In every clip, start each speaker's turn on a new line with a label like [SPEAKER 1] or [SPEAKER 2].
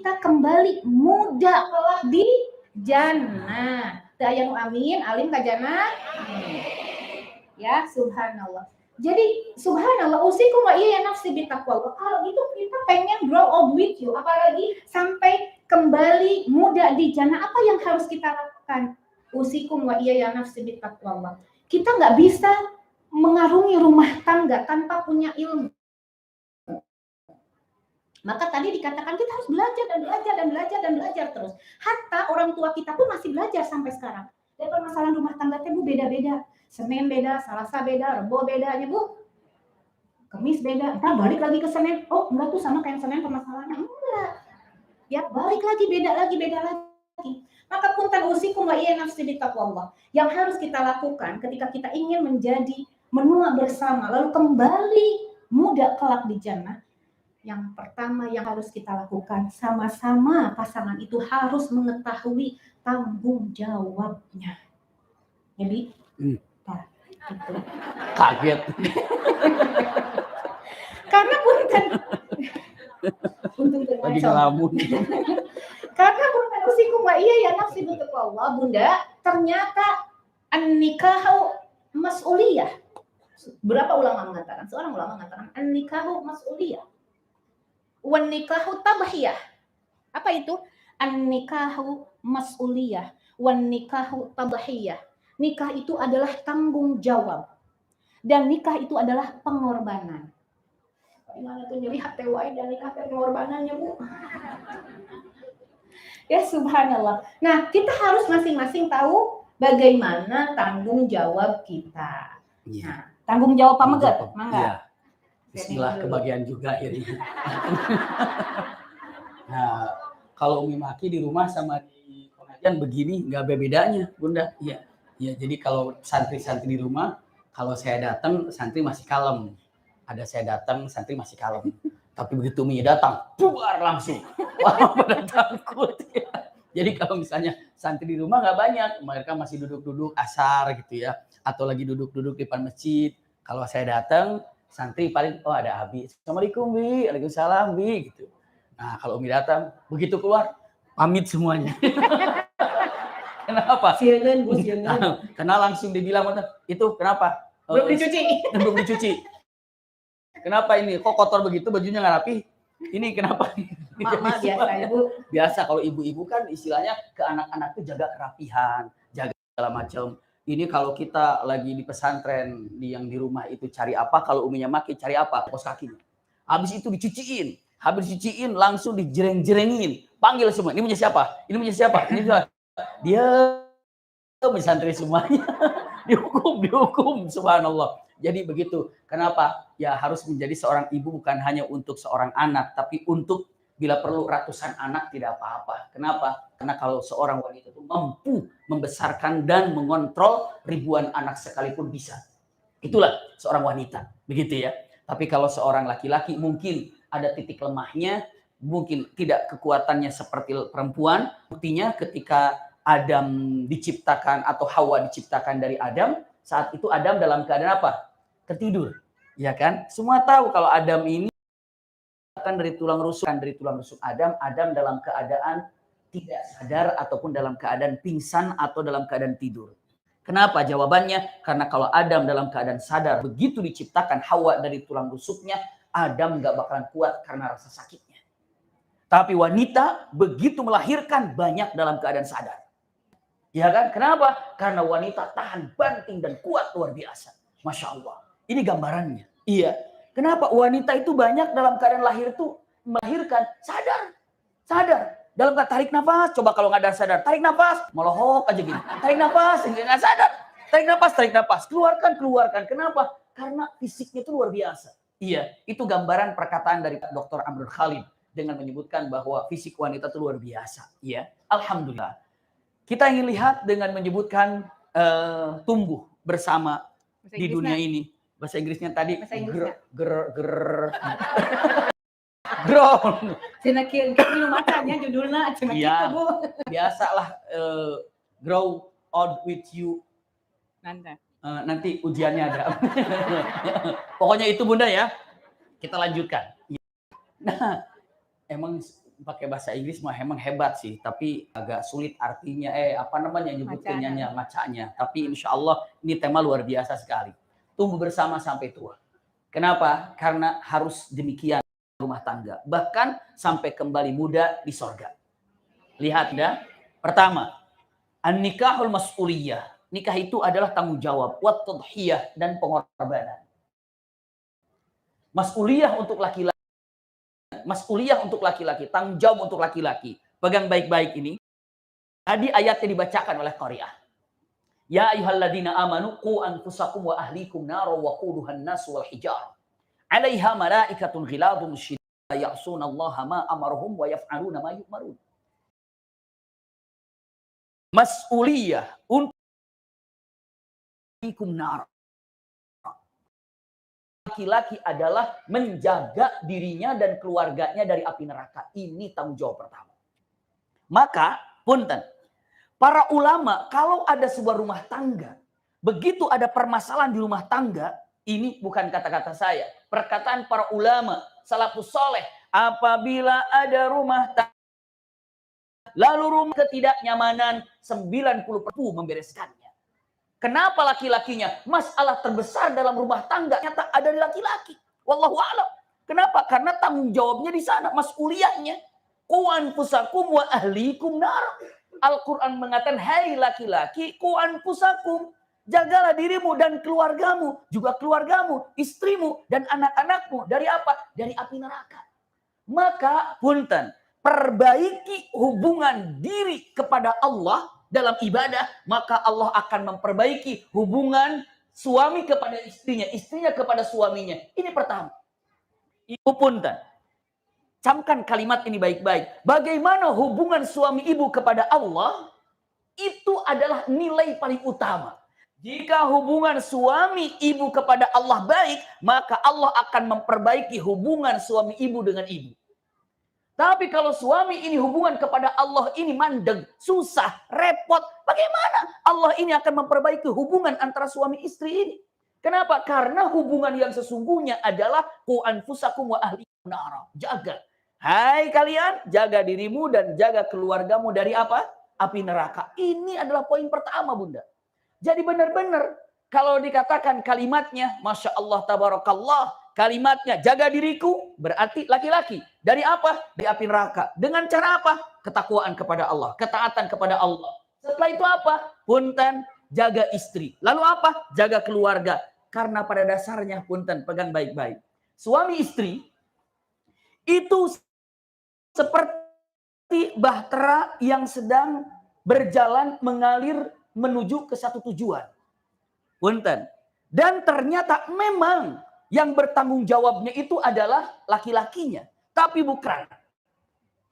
[SPEAKER 1] kita kembali muda kelak di jannah. Daya nu amin, alim ka jannah. Ya, subhanallah. Jadi subhanallah, usikum wa iya nafsi bitaqwa. Kalau gitu kita pengen grow old with you, apalagi sampai kembali muda di jannah. Apa yang harus kita lakukan? Usikum wa iya nafsi bitaqwa. Kita nggak bisa mengarungi rumah tangga tanpa punya ilmu. Maka tadi dikatakan kita harus belajar dan belajar dan belajar dan belajar terus. Hatta orang tua kita pun masih belajar sampai sekarang. Dan permasalahan rumah tangga Bu beda-beda. Senin beda, Selasa beda, Rebo bedanya Bu. Kamis beda, ntar balik lagi ke Senin. Oh enggak tuh sama kayak Senin permasalahannya. Enggak. Ya balik lagi, beda lagi. Maka punten usikum wa iya nafsi bitaqwallah. Yang harus kita lakukan ketika kita ingin menjadi menua bersama, lalu kembali muda kelak di jannah. Yang pertama yang harus kita lakukan, sama-sama pasangan itu harus mengetahui tanggung jawabnya. Jadi, nah, gitu.
[SPEAKER 2] Kaget.
[SPEAKER 1] Karena punten.
[SPEAKER 2] Lagi ngelamun.
[SPEAKER 1] Karena punten usikum wa iya ya nafsi bitaqwallah, Bunda, ternyata an-nikahu mas'uliyah. Berapa ulama mengatakan? Seorang ulama mengatakan an-nikahu mas'uliyah. Wan nikahu tabhiyah. Apa itu? An-nikahu mas'uliyah, wan nikahu tabhiyah. Nikah itu adalah tanggung jawab. Dan nikah itu adalah pengorbanan. Gimana tuh jadi hati wae dan nikah pengorbanannya, Bu? Ya subhanallah. Nah, kita harus masing-masing tahu bagaimana tanggung jawab kita.
[SPEAKER 2] Iya.
[SPEAKER 1] Nah, tanggung jawab pamegat, mangga.
[SPEAKER 2] Iya. Bismillah kebagian juga ini. Nah, kalau Umi Maki di rumah sama di pengajian begini nggak ada bedanya, Bunda. Iya. Ya, jadi kalau santri-santri di rumah, kalau saya datang santri masih kalem. Ada saya datang santri masih kalem. Tapi begitu Umi datang, bubar langsung. Wah, pada takut. Ya. Jadi kalau misalnya santri di rumah nggak banyak, mereka masih duduk-duduk asar gitu ya, atau lagi duduk-duduk di depan masjid. Kalau saya datang, santri paling ada Abi. Assalamualaikum Bi, waalaikumsalam Bi gitu. Nah kalau Umi datang, begitu keluar pamit semuanya. Kenapa?
[SPEAKER 1] Siangan Bu, siangan.
[SPEAKER 2] Karena langsung dibilang itu kenapa?
[SPEAKER 1] Belum dicuci.
[SPEAKER 2] Belum dicuci. Kenapa ini? Kok kotor begitu bajunya nggak rapi? Ini kenapa?
[SPEAKER 1] Mama biasa Ibu.
[SPEAKER 2] Biasa kalau ibu-ibu kan istilahnya ke anak-anak itu jaga kerapihan, jaga segala macam. Ini kalau kita lagi di pesantren yang di rumah itu cari apa, kalau Uminya Maki cari apa? Kos kakinya. Habis itu dicuciin, habis dicuciin langsung dijereng-jerengin. Panggil semua. Ini punya siapa? Ini punya siapa? Ini punya dia pesantren semuanya. dihukum subhanallah. Jadi begitu. Kenapa? Ya harus menjadi seorang ibu bukan hanya untuk seorang anak, tapi untuk bila perlu ratusan anak tidak apa-apa. Kenapa? Karena kalau seorang wanita itu mampu membesarkan dan mengontrol ribuan anak sekalipun bisa. Itulah seorang wanita, begitu ya. Tapi kalau seorang laki-laki mungkin ada titik lemahnya, mungkin tidak kekuatannya seperti perempuan. Buktinya ketika Adam diciptakan atau Hawa diciptakan dari Adam, saat itu Adam dalam keadaan apa? Tertidur. Ya kan? Semua tahu kalau Adam ini dari tulang rusuk Adam dalam keadaan tidak sadar ataupun dalam keadaan pingsan atau dalam keadaan tidur. Kenapa? Jawabannya karena kalau Adam dalam keadaan sadar, begitu diciptakan Hawa dari tulang rusuknya, Adam nggak bakalan kuat karena rasa sakitnya. Tapi wanita begitu melahirkan banyak dalam keadaan sadar. Ya kan? Kenapa? Karena wanita tahan banting dan kuat luar biasa. Masya Allah. Ini gambarannya. Iya. Kenapa wanita itu banyak dalam keadaan lahir itu melahirkan sadar dalam keadaan tarik nafas. Coba kalau nggak ada sadar, tarik nafas, melohok aja gini, tarik nafas nggak sadar, tarik nafas, keluarkan. Kenapa? Karena fisiknya itu luar biasa. Iya, itu gambaran perkataan dari Dr. Amrul Khalid dengan menyebutkan bahwa fisik wanita itu luar biasa. Iya, alhamdulillah. Kita ingin lihat dengan menyebutkan tumbuh bersama di dunia ini. Bahasa Inggrisnya tadi grow.
[SPEAKER 1] Cina kieu minum macanya judulna cina kitu Bu.
[SPEAKER 2] Biasalah grow old with you. Nanti ujiannya ada. Pokoknya itu Bunda ya. Kita lanjutkan. Nah, emang pakai bahasa Inggris mah emang hebat sih, tapi agak sulit artinya, apa namanya, nyebutkannya, macanya. Tapi insya Allah ini tema luar biasa sekali. Tumbuh bersama sampai tua. Kenapa? Karena harus demikian rumah tangga. Bahkan sampai kembali muda di sorga. Lihat ya. Pertama, an-nikahul mas'uliyah. Nikah itu adalah tanggung jawab, wat tadhiyah dan pengorbanan. Mas'uliyah untuk laki-laki. Mas'uliyah untuk laki-laki, tanggung jawab untuk laki-laki. Pegang baik-baik ini. Tadi ayatnya dibacakan oleh Qari'ah. Ya ayyuhalladzina amanu qu anfusakum wa ahlikum nara wa quduhan nas wal hijar. 'Alaiha malaikatun ghiladun syidad ya'sunallaha ma amarhum wa yaf'aluna ma yu'marun. Mas'uliyah untuk nar. Laki-laki adalah menjaga dirinya dan keluarganya dari api neraka. Ini tanggung jawab pertama. Maka, punten, para ulama kalau ada sebuah rumah tangga, begitu ada permasalahan di rumah tangga, ini bukan kata-kata saya, perkataan para ulama, salafus soleh, apabila ada rumah tangga, lalu rumah ketidaknyamanan, 90% membereskannya. Kenapa laki-lakinya? Masalah terbesar dalam rumah tangga nyata ada di laki-laki. Wallahu a'lam. Kenapa? Karena tanggung jawabnya di sana, mas'uliyahnya. Qu anfusakum wa ahlikum nar. Al-Quran mengatakan, hai laki-laki, qu anfusakum. Jagalah dirimu dan keluargamu, juga keluargamu, istrimu dan anak-anakmu. Dari apa? Dari api neraka. Maka, punten, perbaiki hubungan diri kepada Allah dalam ibadah, maka Allah akan memperbaiki hubungan suami kepada istrinya, istrinya kepada suaminya. Ini pertama. Ibu punten, camkan kalimat ini baik-baik. Bagaimana hubungan suami ibu kepada Allah, itu adalah nilai paling utama. Jika hubungan suami ibu kepada Allah baik, maka Allah akan memperbaiki hubungan suami ibu dengan ibu. Tapi kalau suami ini hubungan kepada Allah ini mandeg, susah, repot, bagaimana Allah ini akan memperbaiki hubungan antara suami istri ini? Kenapa? Karena hubungan yang sesungguhnya adalah qu anfusakum wa ahlikum nar. Jaga. Hai kalian, jaga dirimu dan jaga keluargamu dari apa? Api neraka. Ini adalah poin pertama, Bunda. Jadi benar-benar kalau dikatakan kalimatnya, Masya Allah, Tabarakallah, kalimatnya jaga diriku, berarti laki-laki. Dari apa? Dari api neraka. Dengan cara apa? Ketakwaan kepada Allah, ketaatan kepada Allah. Setelah itu apa? Punten, jaga istri. Lalu apa? Jaga keluarga. Karena pada dasarnya, punten, pegang baik-baik. Suami istri itu seperti bahtera yang sedang berjalan mengalir menuju ke satu tujuan. Punten. Dan ternyata memang yang bertanggung jawabnya itu adalah laki-lakinya. Tapi bukan.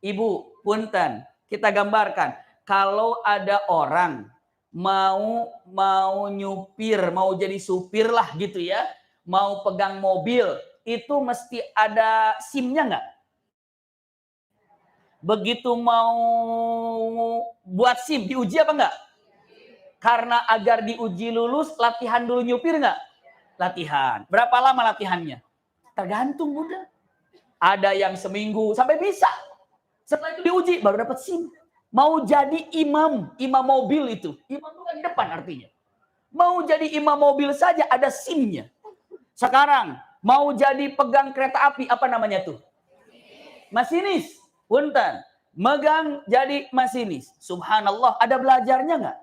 [SPEAKER 2] Ibu, punten, kita gambarkan. Kalau ada orang mau nyupir, mau jadi supir lah gitu ya. Mau pegang mobil, itu mesti ada SIM-nya nggak? Begitu mau buat SIM, diuji apa nggak? Karena agar diuji lulus, latihan dulu nyupir nggak? Latihan. Berapa lama latihannya? Tergantung, Bunda. Ada yang seminggu sampai bisa. Setelah itu diuji, baru dapat SIM. Mau jadi imam mobil itu. Imam itu kan di depan artinya. Mau jadi imam mobil saja ada SIM-nya. Sekarang, mau jadi pegang kereta api, apa namanya tuh? Masinis. Punten. Megang jadi masinis. Subhanallah, ada belajarnya nggak?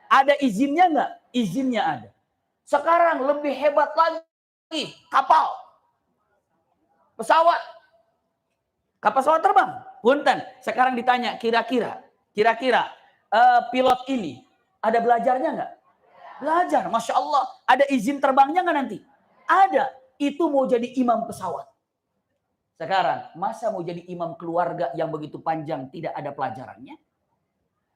[SPEAKER 2] Ada izinnya nggak? Izinnya ada. Sekarang lebih hebat lagi, kapal. Pesawat. Kapal pesawat terbang. Punten, sekarang ditanya, kira-kira pilot ini ada belajarnya nggak? Belajar, Masya Allah. Ada izin terbangnya nggak nanti? Ada. Itu mau jadi imam pesawat. Sekarang, masa mau jadi imam keluarga yang begitu panjang tidak ada pelajarannya?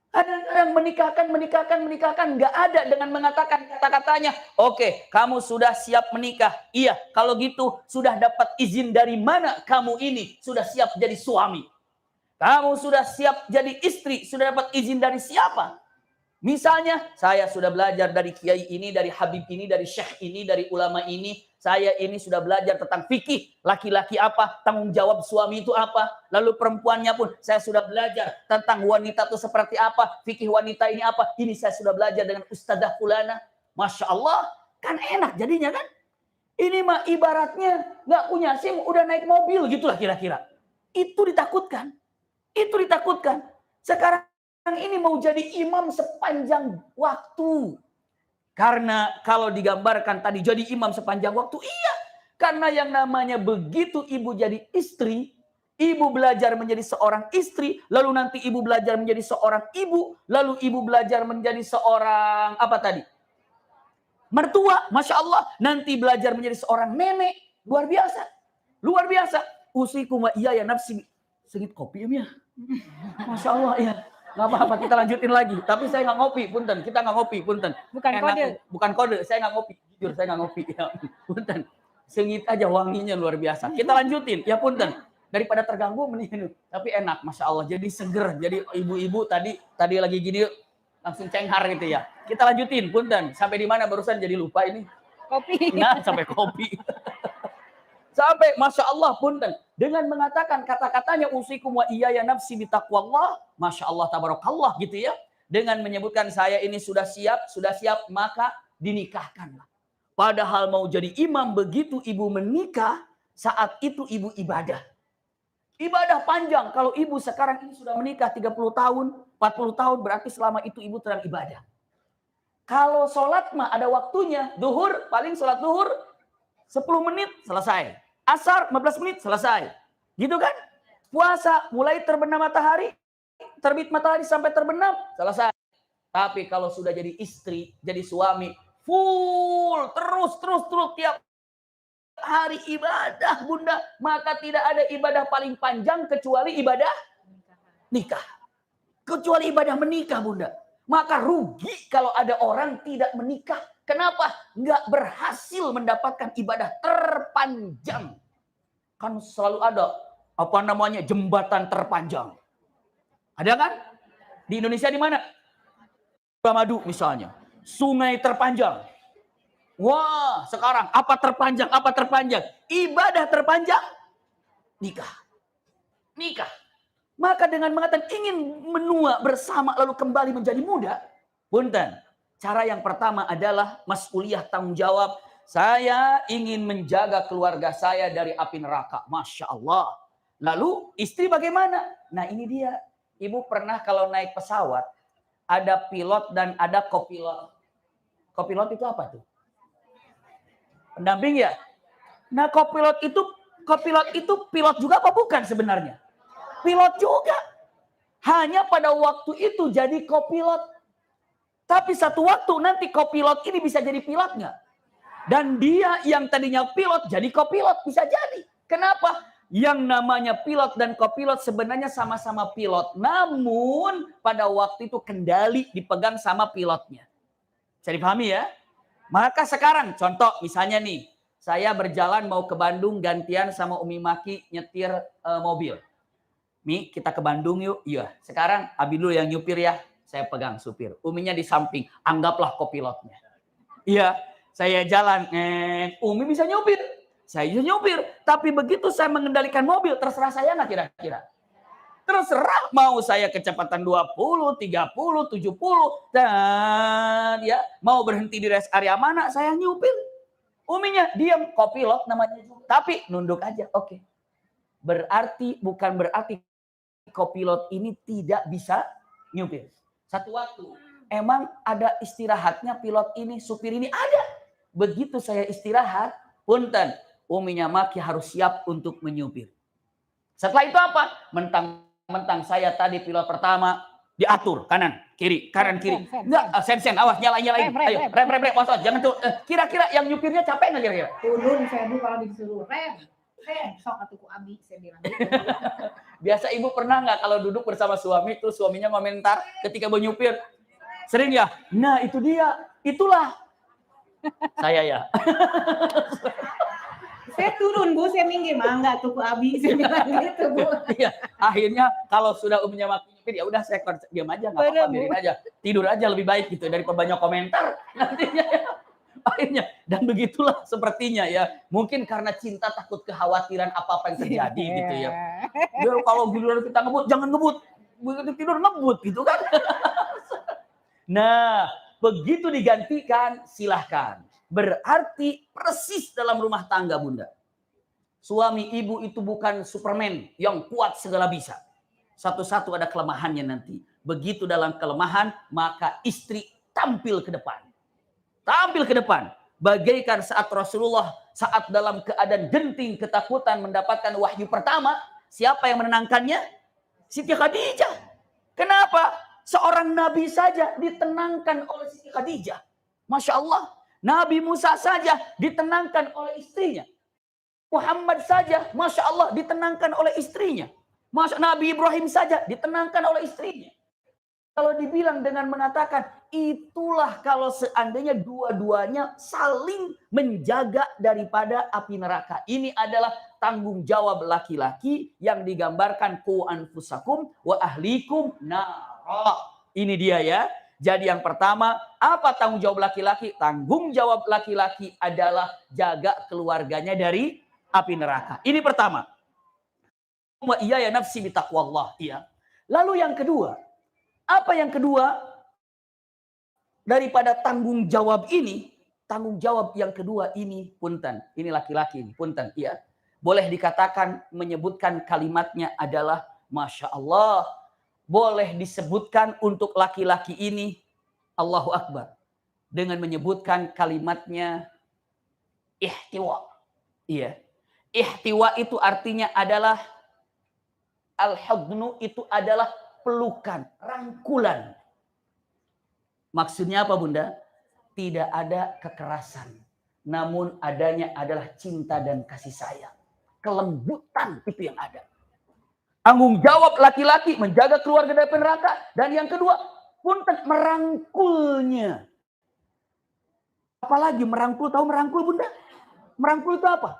[SPEAKER 2] Kadang-kadang menikahkan, nggak ada dengan mengatakan kata-katanya, oke, kamu sudah siap menikah. Iya, kalau gitu sudah dapat izin dari mana kamu ini sudah siap jadi suami? Kamu sudah siap jadi istri, sudah dapat izin dari siapa? Misalnya, saya sudah belajar dari kiai ini, dari habib ini, dari syekh ini, dari ulama ini. Saya ini sudah belajar tentang fikih, laki-laki apa, tanggung jawab suami itu apa. Lalu perempuannya pun saya sudah belajar tentang wanita itu seperti apa, fikih wanita ini apa. Ini saya sudah belajar dengan Ustadzah Fulana. Masya Allah, kan enak jadinya kan. Ini mah ibaratnya nggak punya SIM, udah naik mobil gitulah kira-kira. Itu ditakutkan. Itu ditakutkan. Sekarang ini mau jadi imam sepanjang waktu. Karena kalau digambarkan tadi jadi imam sepanjang waktu, iya. Karena yang namanya begitu ibu jadi istri, ibu belajar menjadi seorang istri, lalu nanti ibu belajar menjadi seorang ibu, lalu ibu belajar menjadi seorang apa tadi? Mertua, Masya Allah. Nanti belajar menjadi seorang nenek. Luar biasa. Luar biasa. Usikum wa iya ya nafsi. Sedikit kopi ya. Masya Allah ya. Nggak apa-apa, kita lanjutin lagi. Tapi saya nggak ngopi, punten. Kita nggak ngopi, punten.
[SPEAKER 3] Bukan kode.
[SPEAKER 2] Bukan kode, saya nggak ngopi. Jujur, saya nggak ngopi. Ya, punten. Sengit aja wanginya luar biasa. Kita lanjutin, ya punten. Daripada terganggu mending. Tapi enak, Masya Allah. Jadi seger. Jadi ibu-ibu tadi lagi gini langsung cenghar gitu ya. Kita lanjutin, punten. Sampai di mana barusan jadi lupa ini.
[SPEAKER 3] Kopi.
[SPEAKER 2] Nah, sampai kopi. Sampai Masya Allah punten. Dengan mengatakan kata-katanya usikum wa iyaya nafsi bitaqwallah. Masya Allah tabarakallah gitu ya. Dengan menyebutkan saya ini sudah siap, maka dinikahkanlah. Padahal mau jadi imam begitu ibu menikah, saat itu ibu ibadah. Ibadah panjang. Kalau ibu sekarang ini sudah menikah 30 tahun, 40 tahun berarti selama itu ibu sedang ibadah. Kalau sholat mah ada waktunya. Duhur, paling sholat duhur 10 menit selesai. Asar 15 menit selesai. Gitu kan? Puasa mulai terbenam matahari, terbit matahari sampai terbenam selesai. Tapi kalau sudah jadi istri, jadi suami, full terus tiap hari ibadah bunda, maka tidak ada ibadah paling panjang kecuali ibadah nikah. Kecuali ibadah menikah bunda. Maka rugi kalau ada orang tidak menikah. Kenapa? Nggak berhasil mendapatkan ibadah terpanjang. Kan selalu ada apa namanya jembatan terpanjang. Ada kan? Di Indonesia di mana? Madu misalnya. Sungai terpanjang. Wah, sekarang apa terpanjang? Apa terpanjang? Ibadah terpanjang? Nikah. Nikah. Maka dengan mengatakan ingin menua bersama lalu kembali menjadi muda. Punten. Cara yang pertama adalah mas'uliyah tanggung jawab. Saya ingin menjaga keluarga saya dari api neraka. Masya Allah. Lalu istri bagaimana? Nah ini dia. Ibu pernah kalau naik pesawat. Ada pilot dan ada kopilot. Kopilot itu apa tuh? Pendamping ya? Nah kopilot itu pilot juga apa bukan sebenarnya? Pilot juga. Hanya pada waktu itu jadi kopilot. Tapi satu waktu nanti kopilot ini bisa jadi pilot nggak? Dan dia yang tadinya pilot jadi kopilot bisa jadi. Kenapa? Yang namanya pilot dan kopilot sebenarnya sama-sama pilot. Namun pada waktu itu kendali dipegang sama pilotnya. Bisa dipahami ya? Maka sekarang contoh misalnya nih. Saya berjalan mau ke Bandung gantian sama Umi Maki nyetir mobil. Mi kita ke Bandung yuk. Iya. Sekarang Abi dulu yang nyupir ya. Saya pegang supir. Uminya di samping. Anggaplah kopilotnya. Iya. Saya jalan. Umi bisa nyupir. Saya bisa nyupir. Tapi begitu saya mengendalikan mobil. Terserah saya nggak kira-kira? Terserah mau saya kecepatan 20, 30, 70. Dan ya mau berhenti di rest area mana saya nyupir. Uminya diam. Kopilot namanya. Tapi nunduk aja. Oke. Bukan berarti kopilot ini tidak bisa nyupir. Satu waktu, emang ada istirahatnya pilot ini, supir ini ada. Begitu saya istirahat, punten, uminya Maki harus siap untuk menyupir. Setelah itu apa? Mentang-mentang saya tadi pilot pertama, diatur kanan, kiri, kanan, kiri. Enggak, sen, awas, nyalain. Ayo, rem, awas, jangan tuh. Kira-kira yang nyupirnya capek nggak kira-kira?
[SPEAKER 1] Turun saya dulu kalau disuruh rem. Sok atuku abi saya bilang gitu.
[SPEAKER 2] Biasa ibu pernah nggak kalau duduk bersama suami terus suaminya komentar ketika mau nyupir? Sering ya? Nah itu dia, itulah. Saya ya.
[SPEAKER 1] Saya turun Bu, saya minggir, mangga tuku abi saya bilang gitu Bu.
[SPEAKER 2] Iya, akhirnya kalau sudah umumnya Maki nyupir ya udah saya diam aja nggak apa-apa, biarin aja. Tidur aja lebih baik gitu daripada banyak komentar nantinya. Akhirnya, dan begitulah sepertinya ya. Mungkin karena cinta takut kekhawatiran apa-apa yang terjadi gitu ya. Ya kalau giliran kita ngebut, jangan ngebut. Begitu tidur ngebut gitu kan. Nah, begitu digantikan, silahkan. Berarti persis dalam rumah tangga, Bunda. Suami ibu itu bukan Superman yang kuat segala bisa. Satu-satu ada kelemahannya nanti. Begitu dalam kelemahan, maka istri tampil ke depan. Tampil ke depan. Bagaikan saat Rasulullah saat dalam keadaan genting, ketakutan mendapatkan wahyu pertama. Siapa yang menenangkannya? Siti Khadijah. Kenapa? Seorang nabi saja ditenangkan oleh Siti Khadijah. Masya Allah. Nabi Musa saja ditenangkan oleh istrinya. Muhammad saja, Masya Allah, ditenangkan oleh istrinya. Nabi Ibrahim saja ditenangkan oleh istrinya. Kalau dibilang dengan mengatakan, itulah kalau seandainya dua-duanya saling menjaga daripada api neraka. Ini adalah tanggung jawab laki-laki yang digambarkan ku anfusakum wa ahlikum nara. Ini dia ya. Jadi yang pertama, apa tanggung jawab laki-laki? Tanggung jawab laki-laki adalah jaga keluarganya dari api neraka. Ini pertama. Wa iya ya nafsi bitaqwallah. Iya. Lalu yang kedua, apa yang kedua daripada tanggung jawab ini? Tanggung jawab yang kedua ini, punten. Ini laki-laki ini, punten. Iya. Boleh dikatakan menyebutkan kalimatnya adalah Masya Allah. Boleh disebutkan untuk laki-laki ini Allahu Akbar. Dengan menyebutkan kalimatnya ihtiwa. Iya. Ihtiwa itu artinya adalah al-hudnu itu adalah pelukan, rangkulan. Maksudnya apa Bunda? Tidak ada kekerasan. Namun adanya adalah cinta dan kasih sayang. Kelembutan itu yang ada. Tanggung jawab laki-laki menjaga keluarga dari neraka. Dan yang kedua, punten merangkulnya. Apalagi merangkul, tahu merangkul Bunda? Merangkul itu apa?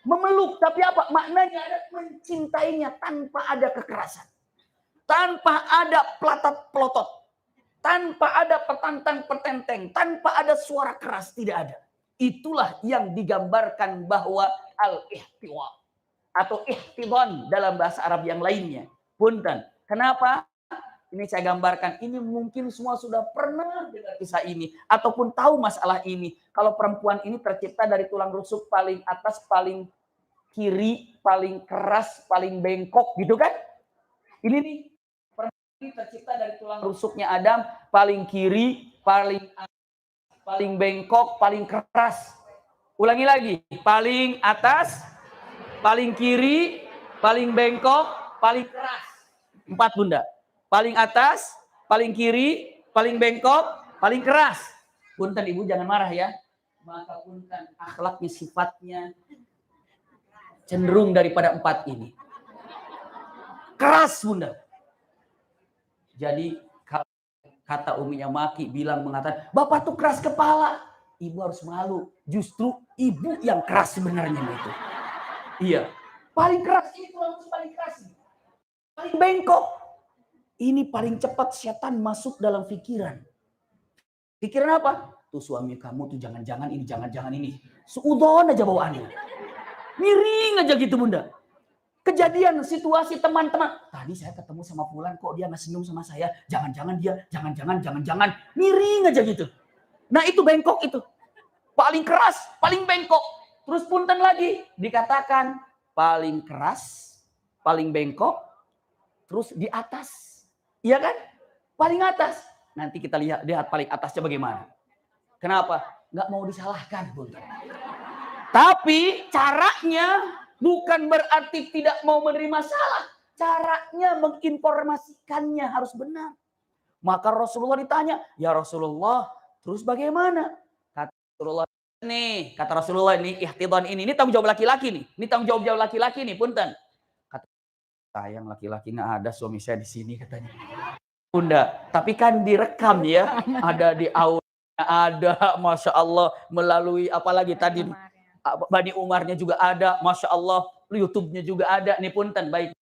[SPEAKER 2] Memeluk, tapi apa? Maknanya ada mencintainya tanpa ada kekerasan. Tanpa ada pelatat-pelotot. Tanpa ada petantang-petenteng. Tanpa ada suara keras, tidak ada. Itulah yang digambarkan bahwa al-ihtiwa. Atau ihtidhan dalam bahasa Arab yang lainnya. Punten. Kenapa? Ini saya gambarkan. Ini mungkin semua sudah pernah dengar kisah ini. Ataupun tahu masalah ini. Kalau perempuan ini tercipta dari tulang rusuk paling atas, paling kiri, paling keras, paling bengkok. Gitu kan? Ini nih. Perempuan ini tercipta dari tulang rusuknya Adam. Paling kiri, paling atas, paling bengkok, paling keras. Ulangi lagi. Paling atas, paling kiri, paling bengkok, paling keras. 4 Bunda. Paling atas, paling kiri, paling bengkok, paling keras. Punten Ibu jangan marah ya. Maka punten akhlaknya, sifatnya cenderung daripada 4 ini. Keras Bunda. Jadi kata uminya Maki bilang mengatakan, Bapak tuh keras kepala. Ibu harus malu. Justru ibu yang keras sebenarnya itu. Iya. Paling keras ini tulang rusuk paling keras. Paling bengkok. Ini paling cepat setan masuk dalam pikiran. Pikiran apa? Tuh suami kamu tuh jangan-jangan ini, jangan-jangan ini. Seudon aja bawaannya. Miring aja gitu Bunda. Kejadian situasi teman-teman. Tadi saya ketemu sama Fulan kok dia nggak senyum sama saya. Jangan-jangan dia, jangan-jangan. Miring aja gitu. Nah itu bengkok itu. Paling keras, paling bengkok. Terus punten lagi. Dikatakan paling keras, paling bengkok. Terus di atas. Iya kan? Paling atas. Nanti kita lihat paling atasnya bagaimana. Kenapa? Nggak mau disalahkan. Punten. Tapi caranya bukan berarti tidak mau menerima salah. Caranya menginformasikannya harus benar. Maka Rasulullah ditanya, ya Rasulullah, terus bagaimana? Kata Rasulullah ini ihtidhan ini tanggung jawab laki-laki nih. Ini tanggung jawab laki-laki nih, punten. Kata sayang laki-laki nggak ada suami saya di sini katanya. Bunda, tapi kan direkam ya, ada di audio, ada, masya Allah melalui apalagi tadi. Bani Umarnya juga ada, Masya Allah, YouTube-nya juga ada. Ini punten, baik.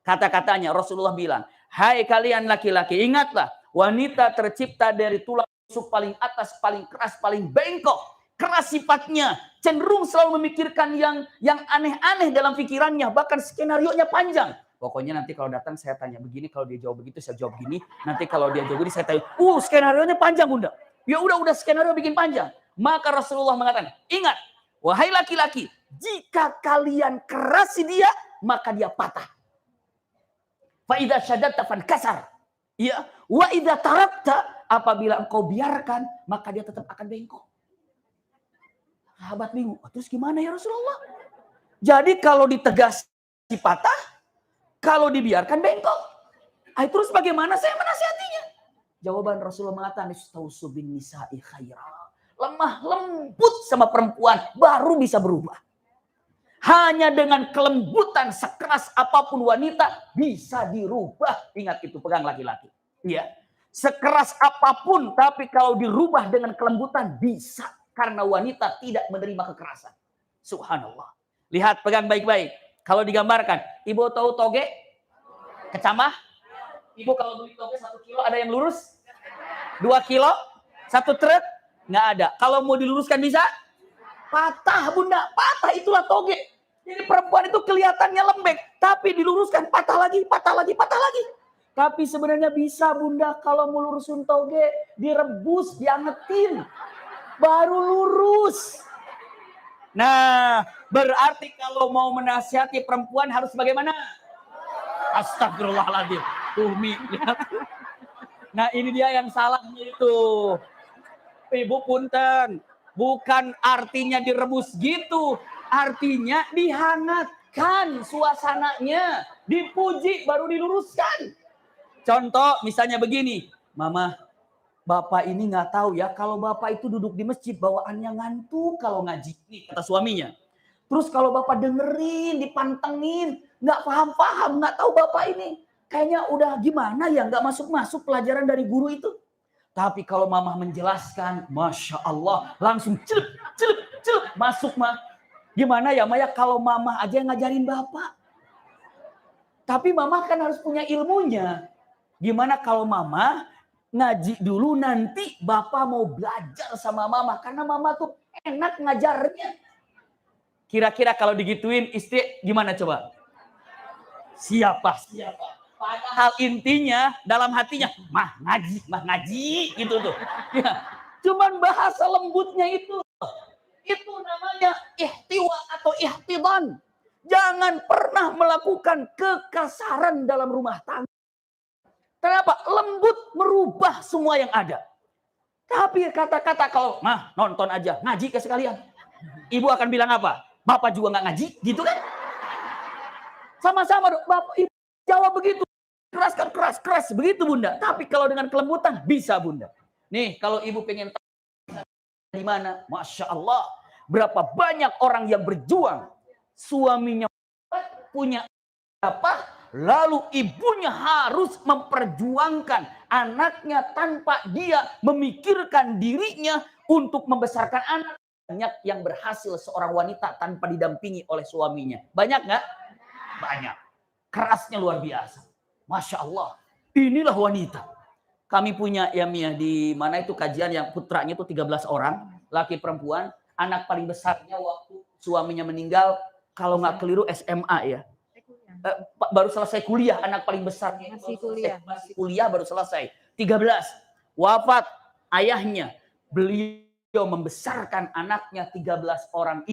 [SPEAKER 2] Kata-katanya Rasulullah bilang, hai kalian laki-laki, ingatlah, wanita tercipta dari tulang paling atas, paling keras, paling bengkok. Keras sifatnya, cenderung selalu memikirkan yang aneh-aneh dalam pikirannya, bahkan skenarionya panjang. Pokoknya nanti kalau datang saya tanya begini, kalau dia jawab begitu saya jawab gini. Nanti kalau dia jawab begini saya tanya, skenarionya panjang bunda. Ya udah skenario bikin panjang. Maka Rasulullah mengatakan, ingat, wahai laki-laki, jika kalian kerasi dia, maka dia patah. Fa idza syadadta fankasar. Ya, wa idza tarakta, apabila engkau biarkan, maka dia tetap akan bengkok. Sahabat bingung, terus gimana ya Rasulullah? Jadi kalau ditegas patah, kalau dibiarkan bengkok. Terus bagaimana saya menasihatinya? Jawaban Rasulullah mengatakan, istausu bin nisa'i khaira. Lemah lembut sama perempuan baru bisa berubah. Hanya dengan kelembutan sekeras apapun wanita bisa dirubah. Ingat itu, pegang laki-laki. Iya. Sekeras apapun, tapi kalau dirubah dengan kelembutan bisa. Karena wanita tidak menerima kekerasan. Subhanallah. Lihat, pegang baik-baik. Kalau digambarkan, ibu tahu toge? Kecamah? Ibu kalau beli toge 1 kilo ada yang lurus? 2 kilo? 1 truk? Nggak ada. Kalau mau diluruskan bisa? Patah bunda, patah, itulah toge. Jadi perempuan itu kelihatannya lembek, tapi diluruskan patah lagi, patah lagi, patah lagi. Tapi sebenarnya bisa bunda, kalau mau lurusin toge, direbus, diangetin, baru lurus. Nah, berarti kalau mau menasihati perempuan harus bagaimana? Astagfirullahaladzim. Umi. Nah ini dia yang salahnya itu. Ibu punten, bukan artinya direbus gitu, artinya dihangatkan suasananya, dipuji baru diluruskan. Contoh misalnya begini, mama, bapak ini nggak tahu ya kalau bapak itu duduk di masjid bawaannya ngantuk kalau ngaji, nih kata suaminya. Terus kalau bapak dengerin, dipantengin, nggak paham-paham, nggak tahu bapak ini kayaknya udah gimana ya, nggak masuk-masuk pelajaran dari guru itu. Tapi kalau mama menjelaskan, Masya Allah, langsung celup, masuk mah. Gimana ya Maya kalau mama aja yang ngajarin bapak. Tapi mama kan harus punya ilmunya. Gimana kalau mama ngaji dulu, nanti bapak mau belajar sama mama. Karena mama tuh enak ngajarnya. Kira-kira kalau digituin istri gimana coba? Siapa? Padahal intinya dalam hatinya, mah ngaji gitu tuh. Ya, cuman bahasa lembutnya itu namanya ihtiwa atau ihtidan. Jangan pernah melakukan kekasaran dalam rumah tangga. Kenapa? Lembut merubah semua yang ada. Tapi kata-kata kalau mah nonton aja, ngaji ke sekalian. Ibu akan bilang apa? Bapak juga nggak ngaji, gitu kan? Sama-sama dong, bapak ibu jawab begitu. Keras begitu bunda. Tapi kalau dengan kelembutan bisa bunda. Nih kalau ibu pengen tahu di mana, Masya Allah, berapa banyak orang yang berjuang, suaminya punya apa, lalu ibunya harus memperjuangkan anaknya tanpa dia memikirkan dirinya untuk membesarkan anak. Banyak yang berhasil seorang wanita tanpa didampingi oleh suaminya. Banyak nggak? Banyak. Kerasnya luar biasa. Masya Allah, inilah wanita. Kami punya ya Mia, di mana itu kajian yang putranya itu 13 orang, laki perempuan. Anak paling besarnya waktu suaminya meninggal, kalau nggak keliru SMA ya. Baru selesai kuliah, anak paling besarnya. Masih kuliah baru selesai. 13. Wafat ayahnya. Beliau membesarkan anaknya 13 orang.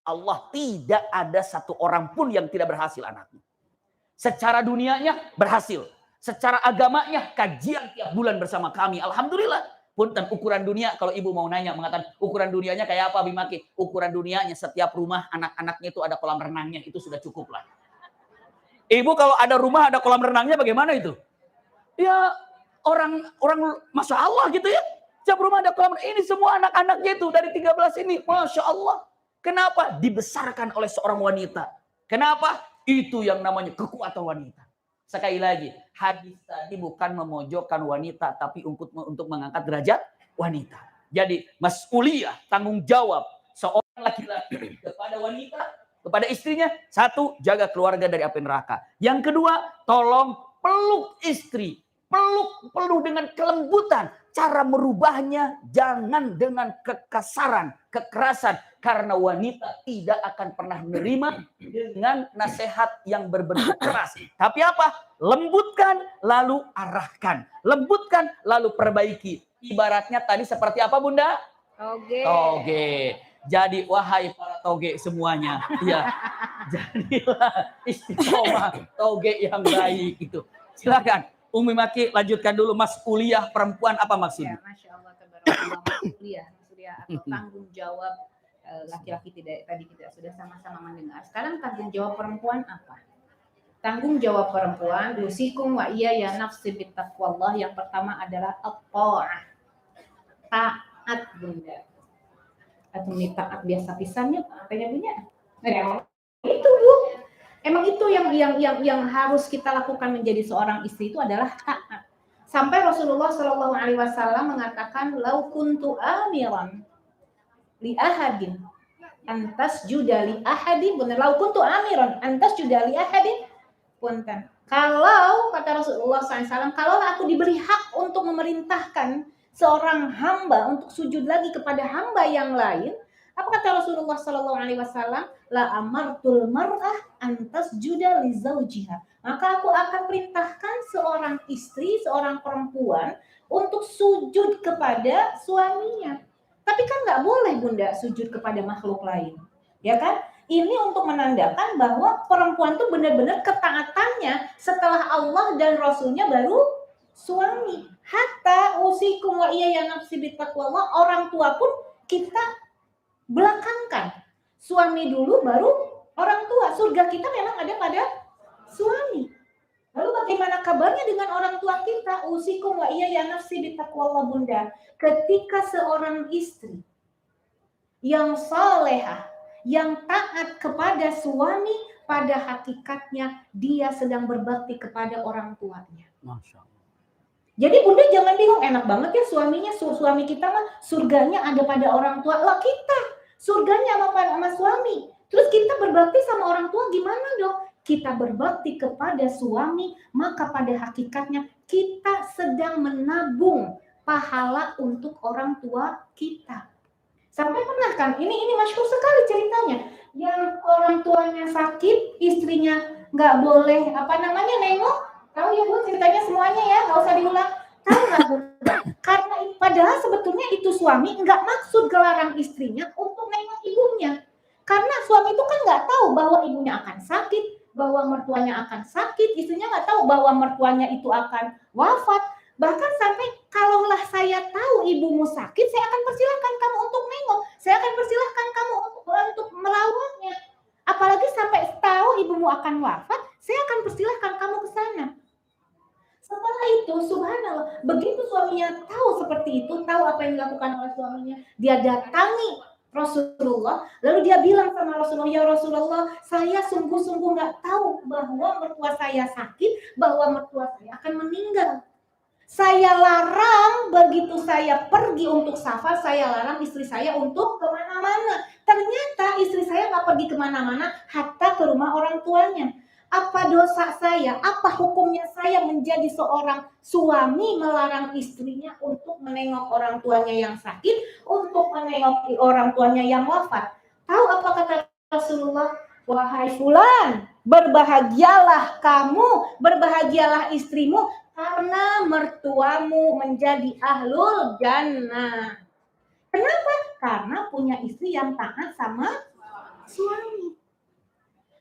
[SPEAKER 2] Allah, tidak ada satu orang pun yang tidak berhasil anaknya. Secara dunianya berhasil. Secara agamanya kajian tiap bulan bersama kami. Alhamdulillah. Punten ukuran dunia, kalau ibu mau nanya mengatakan ukuran dunianya kayak apa Bimaki? Ukuran dunianya setiap rumah anak-anaknya itu ada kolam renangnya, itu sudah cukup lah. Ibu kalau ada rumah ada kolam renangnya bagaimana itu? Ya orang Masya Allah gitu ya. Setiap rumah ada kolam renang. Ini semua anak-anaknya itu dari 13 ini. Masya Allah. Kenapa? Dibesarkan oleh seorang wanita. Kenapa? Itu yang namanya kekuatan wanita. Sekali lagi, hadis tadi bukan memojokkan wanita, tapi untuk mengangkat derajat wanita. Jadi, mas'uliyah, tanggung jawab seorang laki-laki kepada wanita, kepada istrinya. Satu, jaga keluarga dari api neraka. Yang kedua, tolong peluk istri. peluk, penuh dengan kelembutan. Cara merubahnya jangan dengan kekasaran, kekerasan. Karena wanita tidak akan pernah menerima dengan nasihat yang berbentuk keras. Tapi apa? Lembutkan, lalu arahkan. Lembutkan, lalu perbaiki. Ibaratnya tadi seperti apa, Bunda? Toge. Jadi wahai para toge semuanya, ya, jadilah istiqomah toge yang baik itu. Silakan, Umi Maki lanjutkan dulu. Mas'uliyah perempuan apa maksudnya?
[SPEAKER 1] Ya, Masya Allah, tabarakallah, mas'uliyah atau tanggung jawab laki-laki tadi kita sudah sama-sama mendengar. Sekarang tanggung jawab perempuan apa? Tanggung jawab perempuan, yusikum wa iya ya nafsi bittaqwallah. Yang pertama adalah at-ta'ah. Taat, Bunda. Atau taat biasa pisannya, apanya punya? Itu, Bu. Emang itu yang harus kita lakukan menjadi seorang istri itu adalah taat. Sampai Rasulullah Shallallahu Alaihi Wasallam mengatakan, "Lau kuntu amiran li ahadin antas juda li ahadin." Benar, lau kuntu amiran antas juda li ahadin. Punten. Kalau kata Rasulullah SAW, kalau aku diberi hak untuk memerintahkan seorang hamba untuk sujud lagi kepada hamba yang lain, apa kata Rasulullah Sallallahu Alaihi Wasallam? La amartul mar'ah antas juda li zaujiha. Maka aku akan perintahkan seorang istri, seorang perempuan untuk sujud kepada suaminya. Tapi kan nggak boleh, Bunda, sujud kepada makhluk lain, ya kan? Ini untuk menandakan bahwa perempuan tuh benar-benar ketaatannya setelah Allah dan Rasulnya baru suami. Hatta usikum wa iya ya nafsi bittaqwallah, orang tua pun kita belakangkan. Suami dulu baru orang tua. Surga kita memang ada pada suami. Lalu bagaimana kabarnya dengan orang tua kita? Usikum wa iya ya nafsi bittaqwallah, Bunda. Ketika seorang istri yang salehah, yang taat kepada suami, pada hakikatnya dia sedang berbakti kepada orang tuanya.
[SPEAKER 2] Masya Allah.
[SPEAKER 1] Jadi Bunda jangan bingung, enak banget ya suami kita mah surganya ada pada orang tua. Lah kita surganya sama suami. Terus kita berbakti sama orang tua gimana dong? Kita berbakti kepada suami, maka pada hakikatnya kita sedang menabung pahala untuk orang tua kita. Sampai pernah kan, ini masyhur sekali ceritanya, yang orang tuanya sakit, istrinya nggak boleh nengok. Tahu ya Bu ceritanya semuanya ya, nggak usah diulang. Tahu nggak Bu? Karena padahal sebetulnya itu suami nggak maksud gelarang istrinya untuk nengok ibunya. Karena suami itu kan nggak tahu bahwa ibunya akan sakit, bahwa mertuanya akan sakit, istrinya nggak tahu bahwa mertuanya itu akan wafat. Bahkan sampai kalaulah saya tahu ibumu sakit, saya akan persilahkan kamu untuk nengok. Saya akan persilahkan kamu untuk merawatnya. Apalagi sampai tahu ibumu akan wafat, saya akan persilahkan kamu ke sana. Setelah itu, subhanallah, begitu suaminya tahu seperti itu, tahu apa yang dilakukan oleh suaminya, dia datangi Rasulullah, lalu dia bilang sama Rasulullah, ya Rasulullah, saya sungguh-sungguh nggak tahu bahwa mertua saya sakit, bahwa mertua saya akan meninggal. Saya larang begitu saya pergi untuk safar, saya larang istri saya untuk kemana-mana. Ternyata istri saya nggak pergi kemana-mana, hatta ke rumah orang tuanya. Apa dosa saya? Apa hukumnya saya menjadi seorang suami melarang istrinya untuk menengok orang tuanya yang sakit, untuk menengok orang tuanya yang wafat? Tahu apa kata Rasulullah? Wahai fulan, berbahagialah kamu, berbahagialah istrimu, karena mertuamu menjadi ahlul jannah. Kenapa? Karena punya istri yang taat sama suami.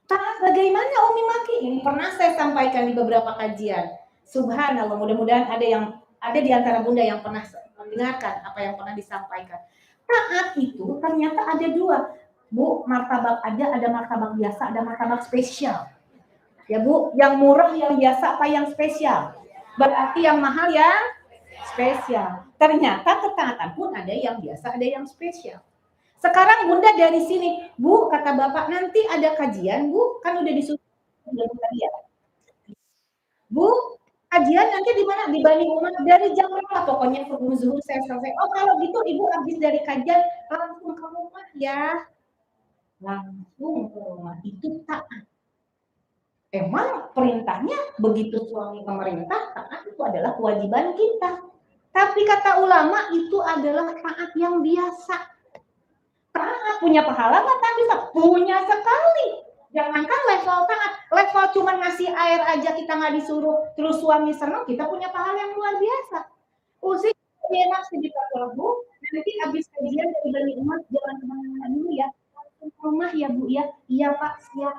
[SPEAKER 1] Taat bagaimana Umi Maki? Ini pernah saya sampaikan di beberapa kajian. Subhanallah, mudah-mudahan ada di antara Bunda yang pernah mendengarkan apa yang pernah disampaikan. Taat itu ternyata ada dua. Bu, martabak ada martabak biasa, ada martabak spesial. Ya Bu, yang murah, yang biasa, apa yang spesial? Berarti yang mahal yang spesial. Ternyata ketaatan pun ada yang biasa, ada yang spesial. Sekarang Bunda dari sini, Bu, kata Bapak, nanti ada kajian, Bu, kan udah disuruh ya. Bu, kajian nanti di mana? Di Bani Umar, dari jam berapa? Pokoknya sebelum zuhur saya selesai. Oh, kalau gitu Ibu habis dari kajian langsung ke rumah ya. Langsung ke rumah, itu taat. Emang perintahnya begitu suami memerintah, taat itu adalah kewajiban kita. Tapi kata ulama itu adalah taat yang biasa. Taat punya pahala nggak? Tak bisa. Punya sekali. Jangankan level taat, level cuma ngasih air aja kita nggak disuruh, terus suami senang, kita punya pahala yang luar biasa. Usi enak sedikit Bu. Nanti habis kajian dari Bani Umat jangan kemana-mana dulu ya. Langsung ke rumah ya Bu ya. Iya Pak, siap.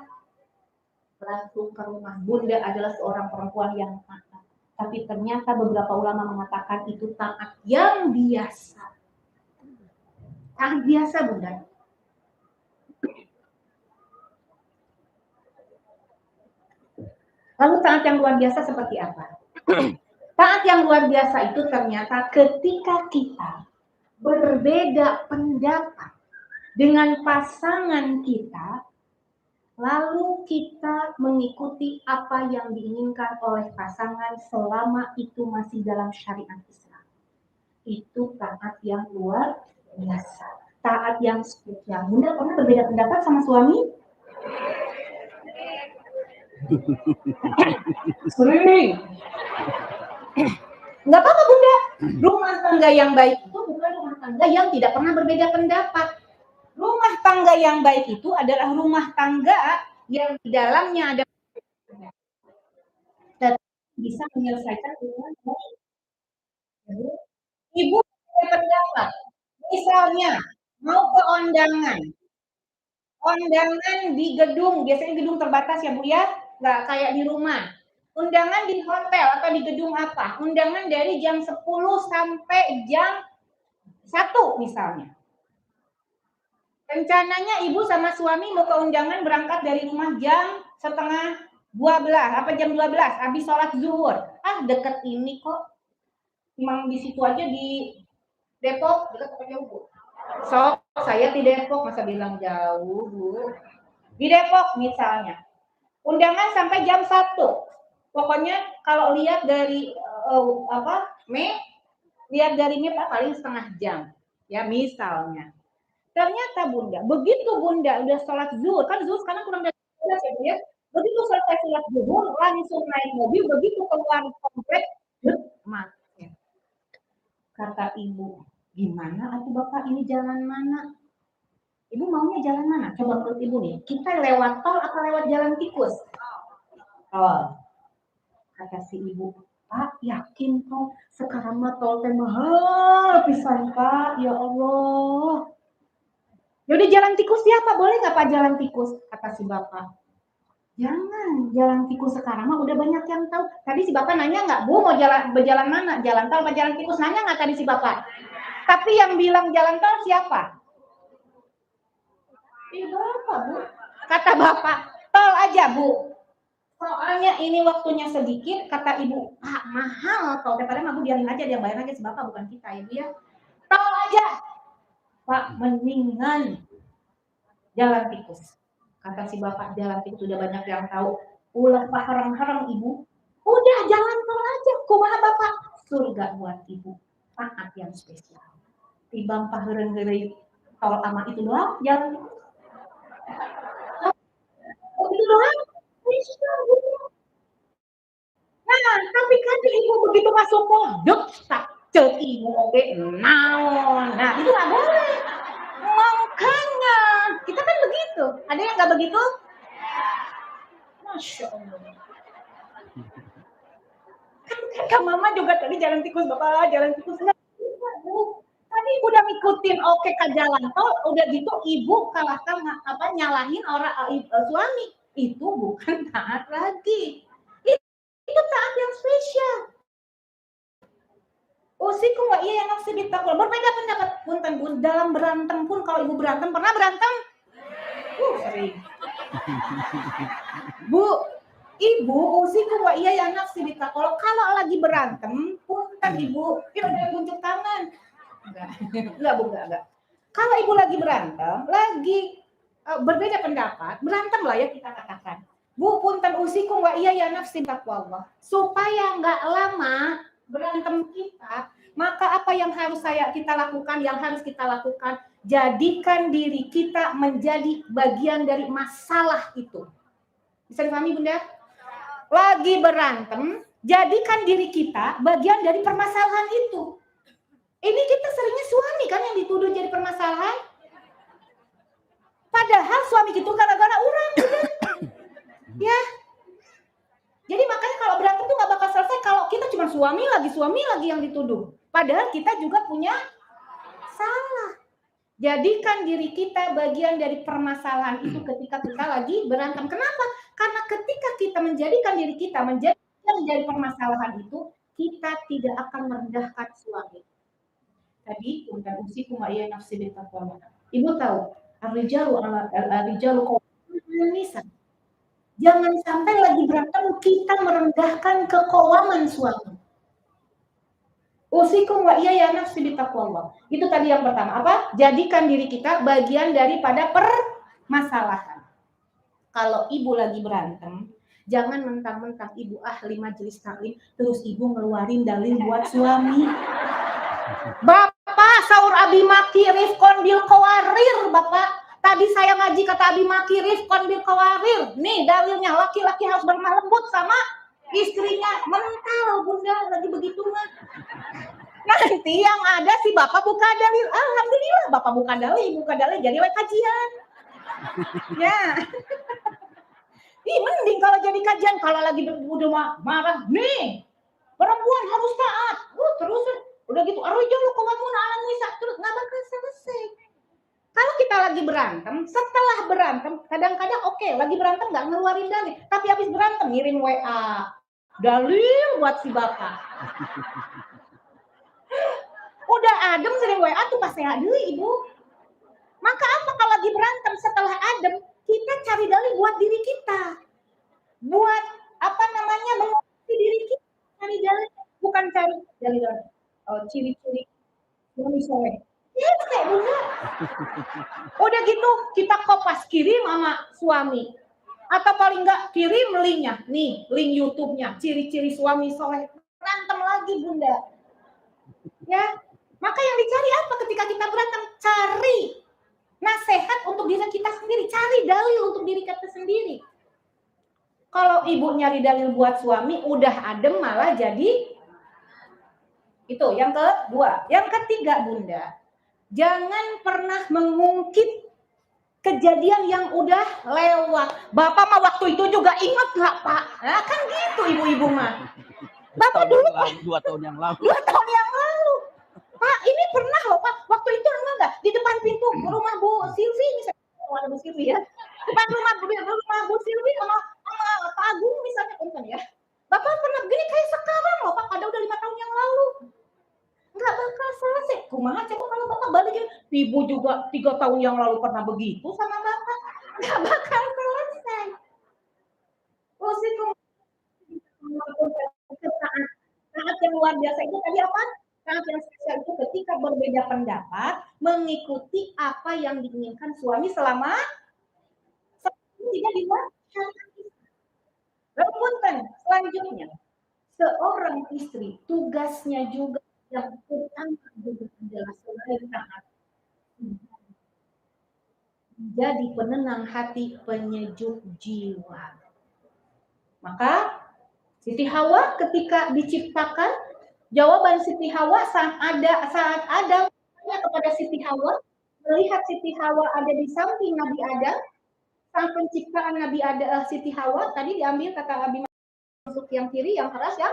[SPEAKER 1] Langsung ke rumah. Bunda adalah seorang perempuan yang taat. Tapi ternyata beberapa ulama mengatakan itu taat yang biasa. Taat biasa Bunda. Lalu taat yang luar biasa seperti apa? Taat yang luar biasa itu ternyata ketika kita berbeda pendapat dengan pasangan kita, lalu kita mengikuti apa yang diinginkan oleh pasangan selama itu masih dalam syariat Islam. Itu taat yang luar biasa. Taat yang spesial. Bunda pernah berbeda pendapat sama suami? Sering. Nggak apa-apa Bunda. Rumah tangga yang baik itu bukan rumah tangga yang tidak pernah berbeda pendapat. Rumah tangga yang baik itu adalah rumah tangga yang di dalamnya ada dan bisa menyelesaikan dengan baik. Ibu punya pendapat, misalnya mau ke undangan di gedung, biasanya gedung terbatas ya Bu ya, nggak kayak di rumah. Undangan di hotel atau di gedung apa? Undangan dari jam 10 sampai jam 1 misalnya. Rencananya ibu sama suami mau ke undangan berangkat dari rumah jam setengah 12, apa jam 12, habis sholat zuhur. Ah deket ini kok. Emang di situ aja di Depok, deket apa jauh Bu? So, saya di Depok, masa bilang jauh Bu. Di Depok misalnya. Undangan sampai jam 1. Pokoknya kalau lihat dari lihat dari map paling setengah jam. Ya misalnya. Ternyata Bunda, begitu Bunda udah sholat zuhur, kan zuhur sekarang kurang dari 12 ya Bu ya. Begitu selesai sholat zuhur, langsung naik mobil, begitu keluar komplek, mati. Kata ibu, gimana atuh Bapak ini jalan mana? Ibu maunya jalan mana? Coba menurut ibu nih, kita lewat tol atau lewat jalan tikus? Tol. Kata si ibu, Pak yakin tol, sekarang mah tol teh mahal pisan Pak, ya Allah. Yaudah jalan tikus ya Pak, boleh nggak Pak jalan tikus? Kata si Bapak. Jangan, jalan tikus sekarang mah udah banyak yang tahu. Tadi si Bapak nanya nggak, Bu mau berjalan mana? Jalan tol apa jalan tikus? Nanya nggak tadi si Bapak? Tapi yang bilang jalan tol siapa? Bapak, Bu. Kata Bapak, tol aja Bu. Soalnya ini waktunya sedikit, kata Ibu, Pak mahal tol. Daripada mah Bu biarin aja, dia bayar aja si Bapak, bukan kita ya Bu ya. Tol aja. Pak, mendingan jalan tikus. Kata si Bapak, jalan tikus udah banyak yang tahu. Ulah Pak harang-harang Ibu. Udah jalan tol aja. Kumaha Bapak? Surga buat Ibu. Taat yang spesial. Tibang paheureuh-heureuy tol ama itu doang, jalan tikus. Itu doang. Nah, tapi kan Ibu begitu masuk pondok, tak cek Ibu oke naon. Nah, itu nggak boleh. Makanya, kita kan begitu. Ada yang nggak begitu? Masya Allah. Kan Mama juga tadi jalan tikus, Bapak jalan tikus. Nggak, Bu. Tadi Ibu udah ngikutin oke ke jalan tol, udah gitu Ibu kalahkan nyalahin orang suami. Itu bukan taat lagi. Itu taat yang spesial. Usiku nggak iya yang nafsi ditakul. Berbeda pendapat punten Bun. Dalam berantem pun kalau Ibu berantem, pernah berantem? Sering. Bu, Ibu usiku nggak iya yang nafsi ditakul. Kalau lagi berantem, punten Ibu, kita boleh buncuk tangan. Enggak Bu, enggak. Kalau Ibu lagi berantem, lagi berbeda pendapat, berantem lah ya kita katakan. Bu, punten usiku nggak iya ya nafsi taqwallah. Supaya nggak lama berantem kita, maka apa yang harus kita lakukan, yang harus kita lakukan, jadikan diri kita menjadi bagian dari masalah itu. Bisa dipahami Bunda? lagi berantem, jadikan diri kita bagian dari permasalahan itu. Ini kita seringnya suami kan yang dituduh jadi permasalahan. Padahal suami itu gara-gara orang. Ya. Jadi makanya kalau berantem tuh nggak bakal selesai kalau kita cuma suami lagi yang dituduh. Padahal kita juga punya salah. Jadikan diri kita bagian dari permasalahan itu ketika kita lagi berantem. Kenapa? Karena ketika kita menjadikan diri kita menjadi permasalahan itu, kita tidak akan merendahkan suami. Tadi bukan usikum wa iya nafsi bitaqwa. Ibu tahu, ar-rijalu qawwamuna nisa. Jangan sampai lagi berantem kita merendahkan kekawaman suami. Usikum wa iya nafsi bitaqwa. Itu tadi yang pertama. Apa? Jadikan diri kita bagian daripada permasalahan. Kalau ibu lagi berantem, jangan mentang-mentang ibu ahli majelis taklim terus ibu ngeluarin dalil buat suami. Bapak sahur abi maki rifkon bil kawarir, Bapak. Tadi saya ngaji kata abi maki rifkon bil kawarir. Nih dalilnya, laki-laki harus berlemah lembut sama istrinya. Mental bunda lagi begitu mah. Nanti yang ada si bapak buka dalil. Alhamdulillah bapak buka dalil jadi kajian. Ya. Ih, mending kalau jadi kajian, kalau lagi udah marah, nih perempuan harus taat. Terus udah gitu, ar-rijalu qawwamuna 'alan nisa, terus nggak bakal selesai. Kalau kita lagi berantem, setelah berantem, kadang-kadang oke, lagi berantem nggak ngeluarin dalil, tapi habis berantem ngirim WA, dalil buat si bapak. Udah adem sering WA tuh pas sehat dulu ibu. Maka apa kalau lagi berantem setelah adem, kita cari dalil buat diri kita. Buat apa namanya mengerti diri kita, cari dalil, bukan cari dalil ciri-ciri suami soleh. Bunda. Udah gitu kita kopas kirim sama suami. Atau paling enggak kirim linknya, nih link YouTube-nya, ciri-ciri suami soleh. Berantem lagi bunda. Ya, maka yang dicari apa ketika kita berantem? Cari nasihat untuk diri kita sendiri, cari dalil untuk diri kita sendiri. Kalau ibu nyari dalil buat suami, udah adem malah jadi itu yang kedua. Yang ketiga bunda, jangan pernah mengungkit kejadian yang udah lewat. Bapak mah waktu itu juga ingat nggak pak? Nah, kan gitu ibu-ibu mah. Bapak dulu
[SPEAKER 2] 2 tahun yang lalu.
[SPEAKER 1] 2 tahun yang lalu. Pak, ini pernah loh Pak. Waktu itu enggak di depan pintu rumah Bu Silvi misalnya, ada Bu Silvi ya. Depan rumah Bu Silvi sama Pak Agung misalnya punten ya. Bapak pernah begini kayak sekarang loh Pak, padahal udah 5 tahun yang lalu. Enggak bakal selesai. Kumaha coba kalau Bapak balikin, Ibu juga 3 tahun yang lalu pernah begitu sama Bapak. Enggak bakal selesai. Usikum saat yang luar biasa itu tadi apa? Saat yang spesial itu ketika berbeda pendapat, mengikuti apa yang diinginkan suami selama tidak dibuat syariat. Lalu selanjutnya, seorang istri tugasnya juga yang utama adalah selain taat, menjadi penenang hati, penyejuk jiwa. Maka Siti Hawa ketika diciptakan, jawaban Siti Hawa saat Adam kepada Siti Hawa, melihat Siti Hawa ada di samping Nabi Adam, sang penciptaan Nabi Adam, Siti Hawa tadi diambil kata Nabi masuk yang kiri, yang keras, yang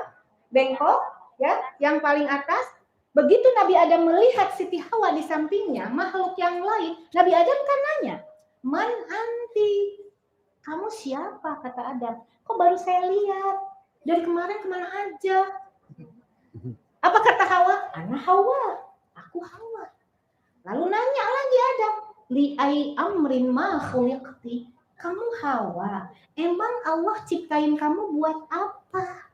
[SPEAKER 1] bengkok, ya, yang paling atas. Begitu Nabi Adam melihat Siti Hawa di sampingnya, makhluk yang lain, Nabi Adam kan nanya, man anti, kamu siapa? Kata Adam. Kok baru saya lihat? Dari kemarin kemana aja? Apa kata Hawa? Ana Hawa, aku Hawa. Lalu nanya lagi Adam, li ai amrin ma khuliqti, kamu Hawa, emang Allah ciptain kamu buat apa?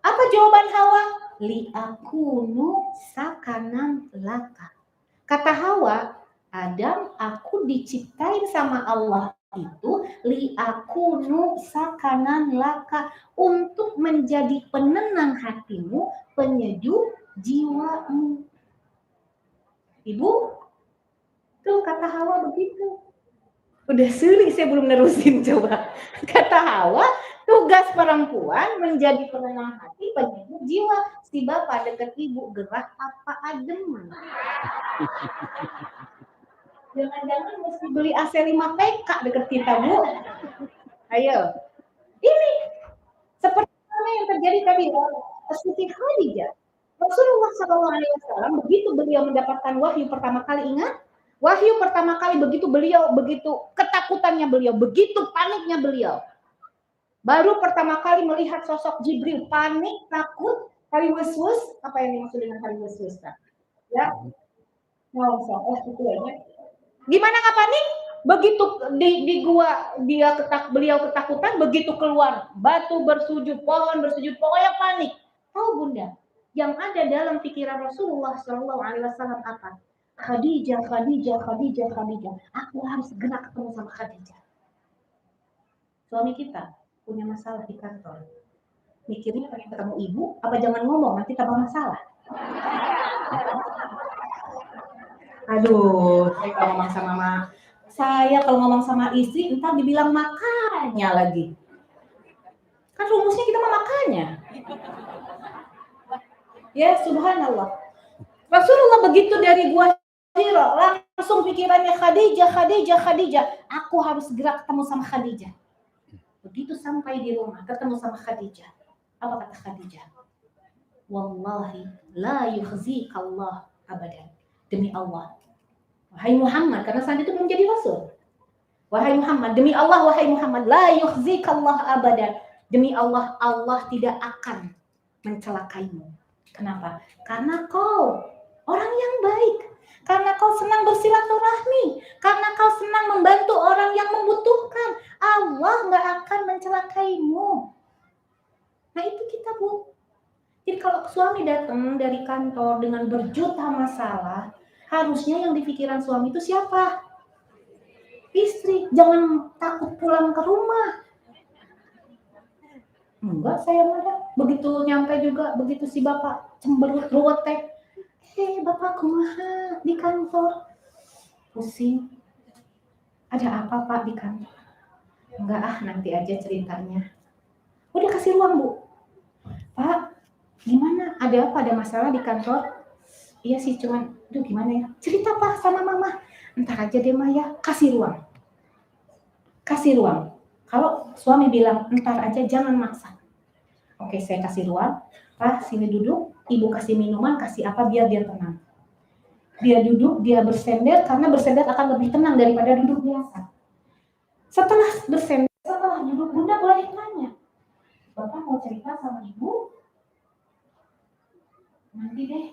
[SPEAKER 1] Apa jawaban Hawa? Li akunu sakanan laka. Kata Hawa, Adam, aku diciptain sama Allah itu li akunu sakanan laka, untuk menjadi penenang hatimu, penyejuk jiwamu. Ibu, tuh kata Hawa begitu. Udah sulit saya belum nerusin coba. Kata Hawa, tugas perempuan menjadi penenang hati, penyejuk jiwa. Si bapak dekat ibu gerah apa adem. Jangan-jangan mesti beli AC 5 PK deket kita, Bu. Ayo. Ini seperti yang terjadi tadi Siti Khadijah. Rasulullah SAW begitu beliau mendapatkan wahyu pertama kali, ingat? Wahyu pertama kali begitu ketakutannya beliau, begitu paniknya beliau. Baru pertama kali melihat sosok Jibril, panik, takut, hari was-was. Apa yang dimaksud dengan hari was-was? Ya, itu ya. Gimana nggak panik? Begitu di gua beliau ketakutan, begitu keluar batu bersujud, pohon bersujud, pokoknya panik. Tahu Bunda, yang ada dalam pikiran Rasulullah SAW apa? Khadijah. Aku harus segera ketemu sama Khadijah. Suami kita punya masalah di kantor. Mikirnya pengen ketemu ibu, apa jangan ngomong, nanti tambah masalah. Aduh, saya kalau ngomong sama istri, entar dibilang makanya lagi. Kan rumusnya kita mah makanya. Ya, subhanallah. Rasulullah begitu dari gua Hira, langsung pikirannya Khadijah. Aku harus segera ketemu sama Khadijah. Begitu sampai di rumah, ketemu sama Khadijah. Apa kata Khadijah? Wallahi la yukhzikallah abadan. Demi Allah. Wahai Muhammad, karena saat itu belum jadi rasul. Wahai Muhammad, demi Allah, wahai Muhammad, la yukhzikallah abadan. Demi Allah, Allah tidak akan mencelakaimu. Kenapa? Karena kau orang yang baik. Karena kau senang bersilaturahmi. Karena kau senang membantu orang yang membutuhkan. Allah nggak akan mencelakaimu. Nah itu kita, Bu. Jadi kalau suami datang dari kantor dengan berjuta masalah, harusnya yang di pikiran suami itu siapa? Istri. Jangan takut pulang ke rumah. Enggak, saya malah begitu nyampe juga, begitu si bapak cemberut ruwet teh. Bapak kumaha di kantor? Pusing. Ada apa Pak di kantor? Enggak nanti aja ceritanya. Udah kasih ruang, Bu. Pak, gimana? Ada apa? Ada masalah di kantor? Iya sih, cuman, gimana ya? Cerita Pak sama Mama. Entar aja deh Maya, kasih ruang. Kasih ruang. Kalau suami bilang, entar aja, jangan maksa. Oke, saya kasih ruang. Pak, sini duduk. Ibu kasih minuman, kasih apa biar dia tenang. Dia duduk, dia bersender, karena bersender akan lebih tenang daripada duduk biasa. Setelah bersender, setelah duduk, Bunda boleh tanya. Bapak mau cerita sama Ibu? Nanti deh.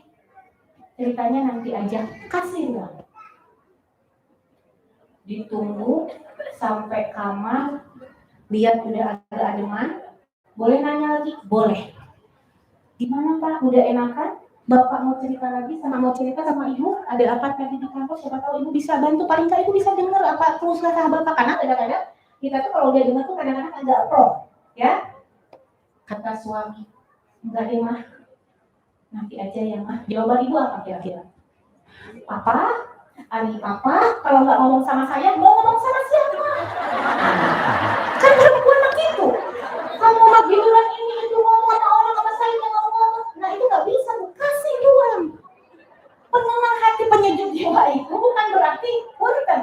[SPEAKER 1] Ceritanya nanti aja. Kasih ruang. Ditunggu sampai kamar, lihat udah agak ademan. Boleh nanya lagi? Boleh. Gimana Pak? Udah enakan? Bapak mau cerita lagi mau cerita sama Ibu? Ada apa tadi di kantor? Siapa tahu Ibu bisa bantu. Paling nggak Ibu bisa dengar apa terus kata Bapak. Karena kadang-kadang kita tuh kalau dia dengar tuh kadang-kadang agak pro, ya. Kata suami, enggak deh mah. Nanti aja ya mah. Jawaban Ibu apa kira-kira? Papa, Ani Papa, kalau nggak ngomong sama saya, mau ngomong sama siapa? Kan perempuan begitu. Kamu mah giliran ini itu ngomong sama orang sama saya ngomong. Nah itu nggak bisa, kasih ruang. Penenang hati penyejuk jiwa itu bukan berarti punten.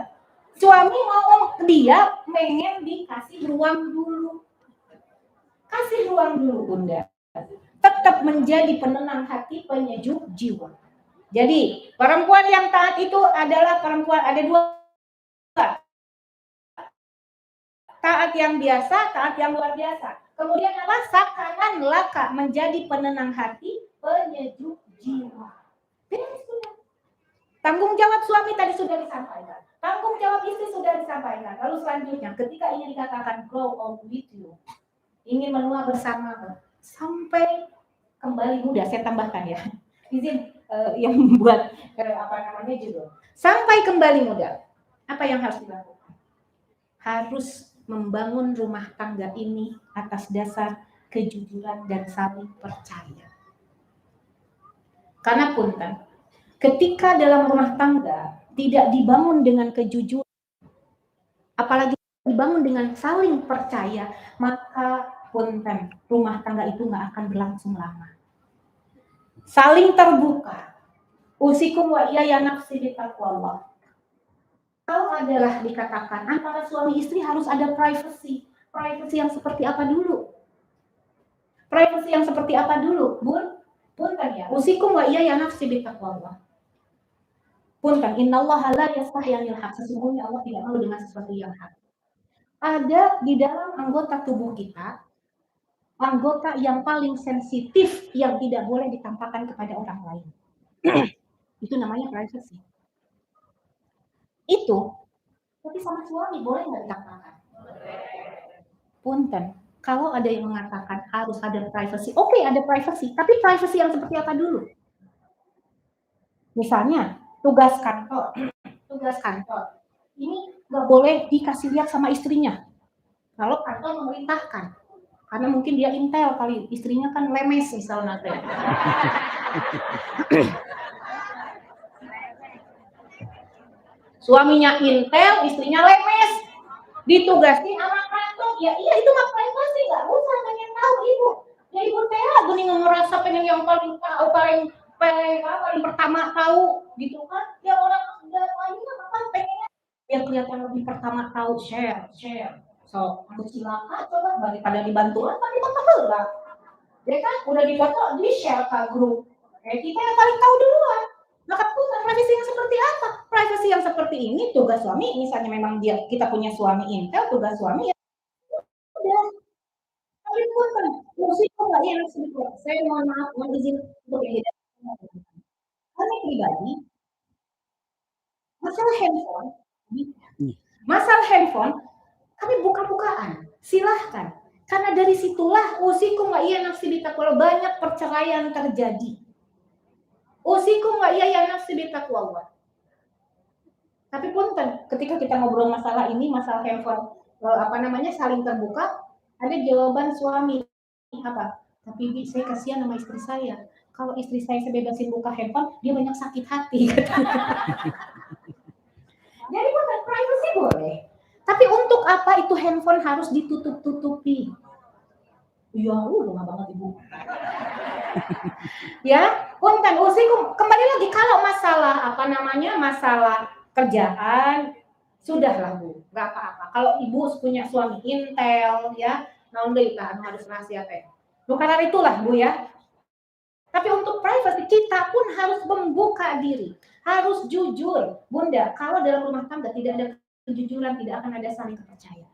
[SPEAKER 1] Suami ngomong dia pengen dikasih ruang dulu. Kasih ruang dulu Bunda. Tetap menjadi penenang hati penyejuk jiwa. Jadi perempuan yang taat itu adalah perempuan ada dua. Taat yang biasa, taat yang luar biasa. Kemudian apa? Sakanan laka menjadi penenang hati penyejuk jiwa. Tanggung jawab suami tadi sudah disampaikan. Tanggung jawab istri sudah disampaikan. Lalu selanjutnya ketika ingin dikatakan grow old with you, ingin menua bersama sampai kembali muda, saya tambahkan ya. Izin yang membuat judul. Sampai kembali muda. Apa yang harus dilakukan? Harus membangun rumah tangga ini atas dasar kejujuran dan saling percaya. Karena punten, ketika dalam rumah tangga tidak dibangun dengan kejujuran, apalagi dibangun dengan saling percaya, maka punten rumah tangga itu nggak akan berlangsung lama. Saling terbuka. Usikum wa iya nafsi bitaqwallah. Kalau adalah dikatakan antara suami istri harus ada privacy. Privacy yang seperti apa dulu? Privacy yang seperti apa dulu, Bun? Punten ya. Usikum wa iya nafsi bitaqwallah. Punten, innallaha la yastahi 'anil haq. Sesungguhnya Allah tidak malu dengan sesuatu yang hak. Ada di dalam anggota tubuh kita, anggota yang paling sensitif yang tidak boleh ditampakkan kepada orang lain. Itu namanya privacy. Itu, tapi sama suami boleh nggak ditampakkan? Punten, kalau ada yang mengatakan harus ada privacy, oke, ada privacy, tapi privacy yang seperti apa dulu? Misalnya, tugas kantor, ini nggak boleh dikasih lihat sama istrinya. Kalau kantor memerintahkan, karena mungkin dia intel kali, istrinya kan lemes misalnya. Suaminya intel, istrinya lemes, ditugasi sama kantor, ya iya itu mah privacy, nggak usah pengen tahu ibu. Ya ibu Tela gini ngerasa pengen yang paling tahu, paling pertama tahu, gitu kan? Ya orang udah lainnya kan pengennya biar kelihatan lebih pertama tahu, share. So, aku silakan coba daripada dibantuan, tapi foto lah. Ya kan, udah difoto, di share ke grup. Kita yang paling tahu duluan. Maka privacy yang seperti apa? Privacy yang seperti ini tugas suami, misalnya memang kita punya suami intel, tugas suami ya udah. Tapi punten, musik kok nggak enak sebetulnya. Saya mohon maaf, mohon izin untuk yang tidak. Kami pribadi, masalah handphone, masalah handphone, kami buka-bukaan, silahkan. Karena dari situlah usikum wa iya nafsi bitaqwallah, banyak perceraian terjadi. Usikum wa iya nafsi bitaqwallah. Tapi punten, ketika kita ngobrol masalah ini, masalah handphone, saling terbuka, ada jawaban suami apa? Tapi Bi, saya kasihan sama istri saya. Kalau istri saya bebasin buka handphone, dia banyak sakit hati. Jadi punten, privacy boleh. Tapi untuk apa itu handphone harus ditutup-tutupi? Ya, lama banget ibu. Ya, punten, usikum. Kembali lagi kalau masalah masalah kerjaan, sudahlah Bu, nggak apa-apa. Kalau ibu punya suami intel, ya, harus rahasia teh. Karena itulah Bu ya. Tapi untuk privacy kita pun harus membuka diri, harus jujur, Bunda. Kalau dalam rumah tangga tidak ada kejujuran, tidak akan ada saling kepercayaan.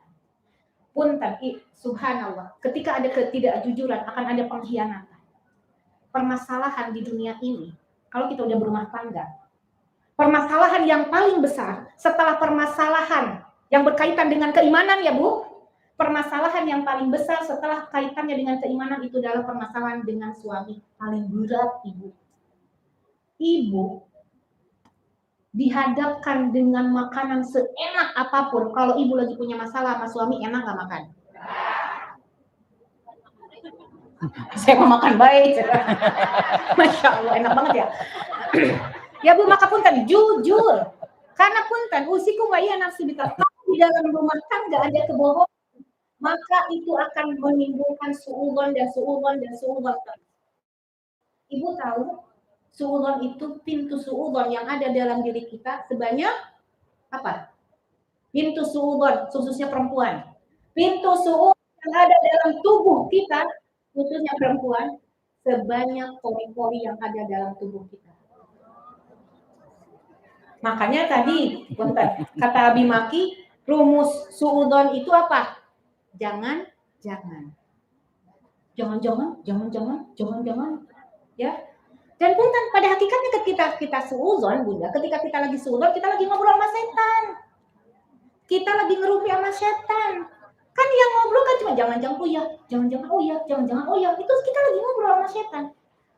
[SPEAKER 1] Punten, subhanallah, ketika ada ketidakjujuran akan ada pengkhianatan. Permasalahan di dunia ini, kalau kita udah berumah tangga, permasalahan yang paling besar setelah permasalahan yang berkaitan dengan keimanan ya Bu, permasalahan yang paling besar setelah kaitannya dengan keimanan itu adalah permasalahan dengan suami. Paling berat ibu. Ibu dihadapkan dengan makanan seenak apapun, kalau ibu lagi punya masalah sama suami, enak gak makan? Saya mau makan baik. Masya Allah, enak banget ya. Ya Bu, maka punten, jujur. Karena punten, usikum wa iya nafsi bitaqwallah, di dalam rumah tangga ada kebohongan, maka itu akan menimbulkan suudzon. Ibu tahu, suudzon itu pintu suudzon yang ada dalam diri kita sebanyak apa? Pintu suudzon, khususnya perempuan. Pintu suudzon yang ada dalam tubuh kita, khususnya perempuan, sebanyak pori-pori yang ada dalam tubuh kita. Makanya tadi, kata Abi Maki, rumus suudzon itu apa? Jangan, ya. Dan punten, pada hakikatnya ketika kita suudzon, Bunda, ketika kita lagi suudzon, kita lagi ngobrol sama setan. Kita lagi ngerumpi sama setan. Kan yang ngobrol kan cuma jangan-jangan oh ya. Itu kita lagi ngobrol sama setan.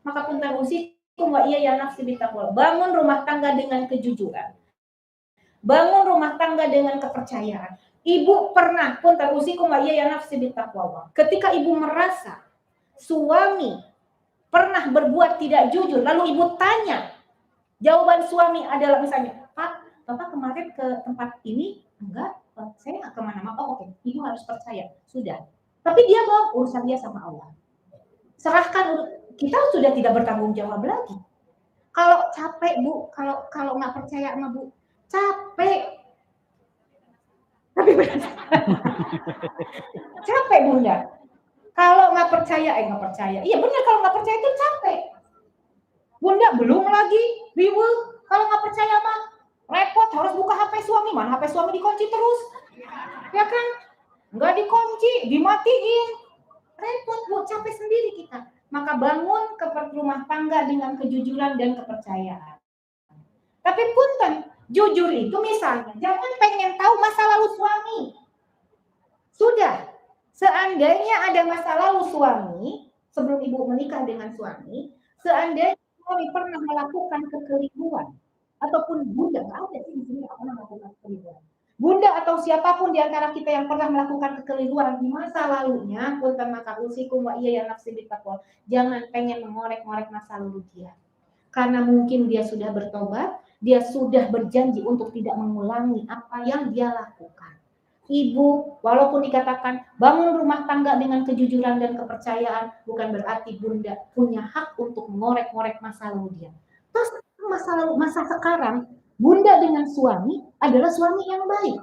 [SPEAKER 1] Maka punten usikum wa iya nafsi bitaqwallah. Bangun rumah tangga dengan kejujuran. Bangun rumah tangga dengan kepercayaan. Ibu pernah punten usikum wa iya nafsi bitaqwallah. Ketika ibu merasa suami pernah berbuat tidak jujur, lalu ibu tanya, jawaban suami adalah misalnya, Pak, Bapak kemarin ke tempat ini? Enggak. saya nggak kemana-mana. Oh oke, ibu harus percaya. Sudah. Tapi dia mau urusan dia sama Allah. Serahkan, kita sudah tidak bertanggung jawab lagi. Kalau capek Bu, kalau nggak percaya sama Bu, capek. Tapi benar. Capek Bunda. Kalau nggak percaya, nggak percaya. Iya benar, kalau nggak percaya itu capek. Bunda belum lagi ribut. Kalau nggak percaya mah repot, harus buka HP suami. Mana HP suami dikunci terus, ya kan? Nggak dikunci, dimatiin. Repot Bu, capek sendiri kita. Maka bangun ke rumah tangga dengan kejujuran dan kepercayaan. Tapi punten, jujur itu misalnya, jangan pengen tahu masa lalu suami. Sudah, seandainya ada masa lalu suami, sebelum ibu menikah dengan suami, seandainya suami pernah melakukan kekeliruan, ataupun bunda, nggak ada sih di sini nggak pernah melakukan kekeliruan. Bunda atau siapapun di antara kita yang pernah melakukan kekeliruan di masa lalunya, punten maka usikum wa iya ya nafsi bittaqwa. Jangan pengen mengorek-ngorek masa lalu dia. Karena mungkin dia sudah bertobat, dia sudah berjanji untuk tidak mengulangi apa yang dia lakukan. Ibu, walaupun dikatakan bangun rumah tangga dengan kejujuran dan kepercayaan, bukan berarti Bunda punya hak untuk mengorek-ngorek masa lalu dia. Terus masa sekarang, Bunda dengan suami adalah suami yang baik.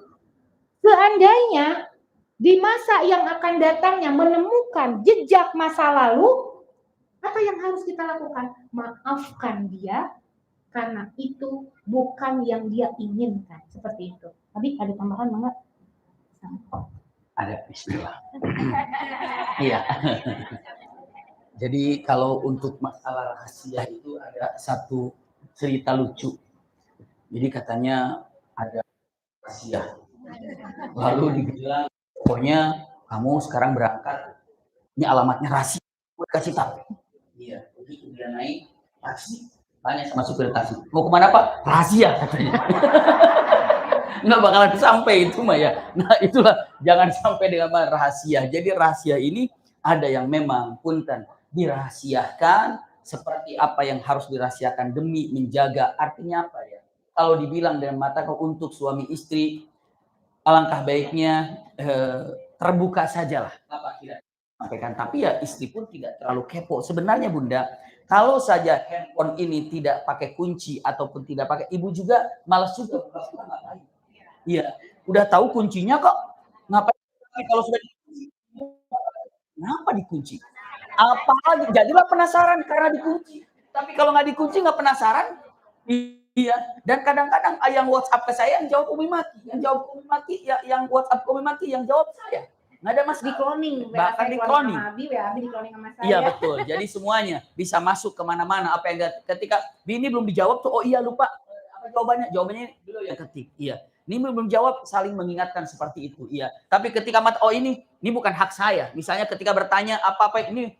[SPEAKER 1] Seandainya di masa yang akan datangnya menemukan jejak masa lalu, apa yang harus kita lakukan? Maafkan dia, karena itu bukan yang dia inginkan. Seperti itu. Tadi ada tambahan enggak?
[SPEAKER 2] Ada istilah. Iya. Jadi kalau untuk masalah rahasia itu ada satu cerita lucu. Jadi katanya ada rahasia. Lalu dibilang, pokoknya kamu sekarang berangkat, ini alamatnya rahasia, gue kasih tahu. Iya, begitu dia naik taksi, tanya sama supir taksi, mau kemana Pak? Rahasia katanya. Nggak bakalan sampai itu mah ya. Nah itulah, jangan sampai dengan rahasia. Jadi rahasia ini ada yang memang punten dirahasiakan seperti apa yang harus dirahasiakan demi menjaga. Artinya apa ya? Kalau dibilang dengan mata untuk suami istri, alangkah baiknya terbuka sajalah apa kira sampaikan. Tapi ya istri pun tidak terlalu kepo. Sebenarnya Bunda, kalau saja handphone ini tidak pakai kunci ataupun tidak pakai, ibu juga malas juga ngapain. Iya, udah tahu kuncinya kok ngapain kalau sudah dikunci? Kenapa dikunci? Apalagi jadilah penasaran karena dikunci. Tapi kalau nggak dikunci nggak penasaran. Iya. Dan kadang-kadang yang WhatsApp ke saya yang jawab Umi Maki, yang jawab Umi Maki, ya, yang WhatsApp Umi Maki yang jawab saya. Nggak ada mas
[SPEAKER 1] di cloning,
[SPEAKER 2] bahkan di cloning.
[SPEAKER 1] Abi di cloning sama saya.
[SPEAKER 2] Iya betul. Jadi semuanya bisa masuk kemana-mana. Apa yang ketika ini belum dijawab tuh, oh iya lupa apa jawabannya? Jawabannya dulu yang ketik. Iya. Ini belum jawab, saling mengingatkan seperti itu. Iya. Tapi ketika oh ini bukan hak saya. Misalnya ketika bertanya apa ini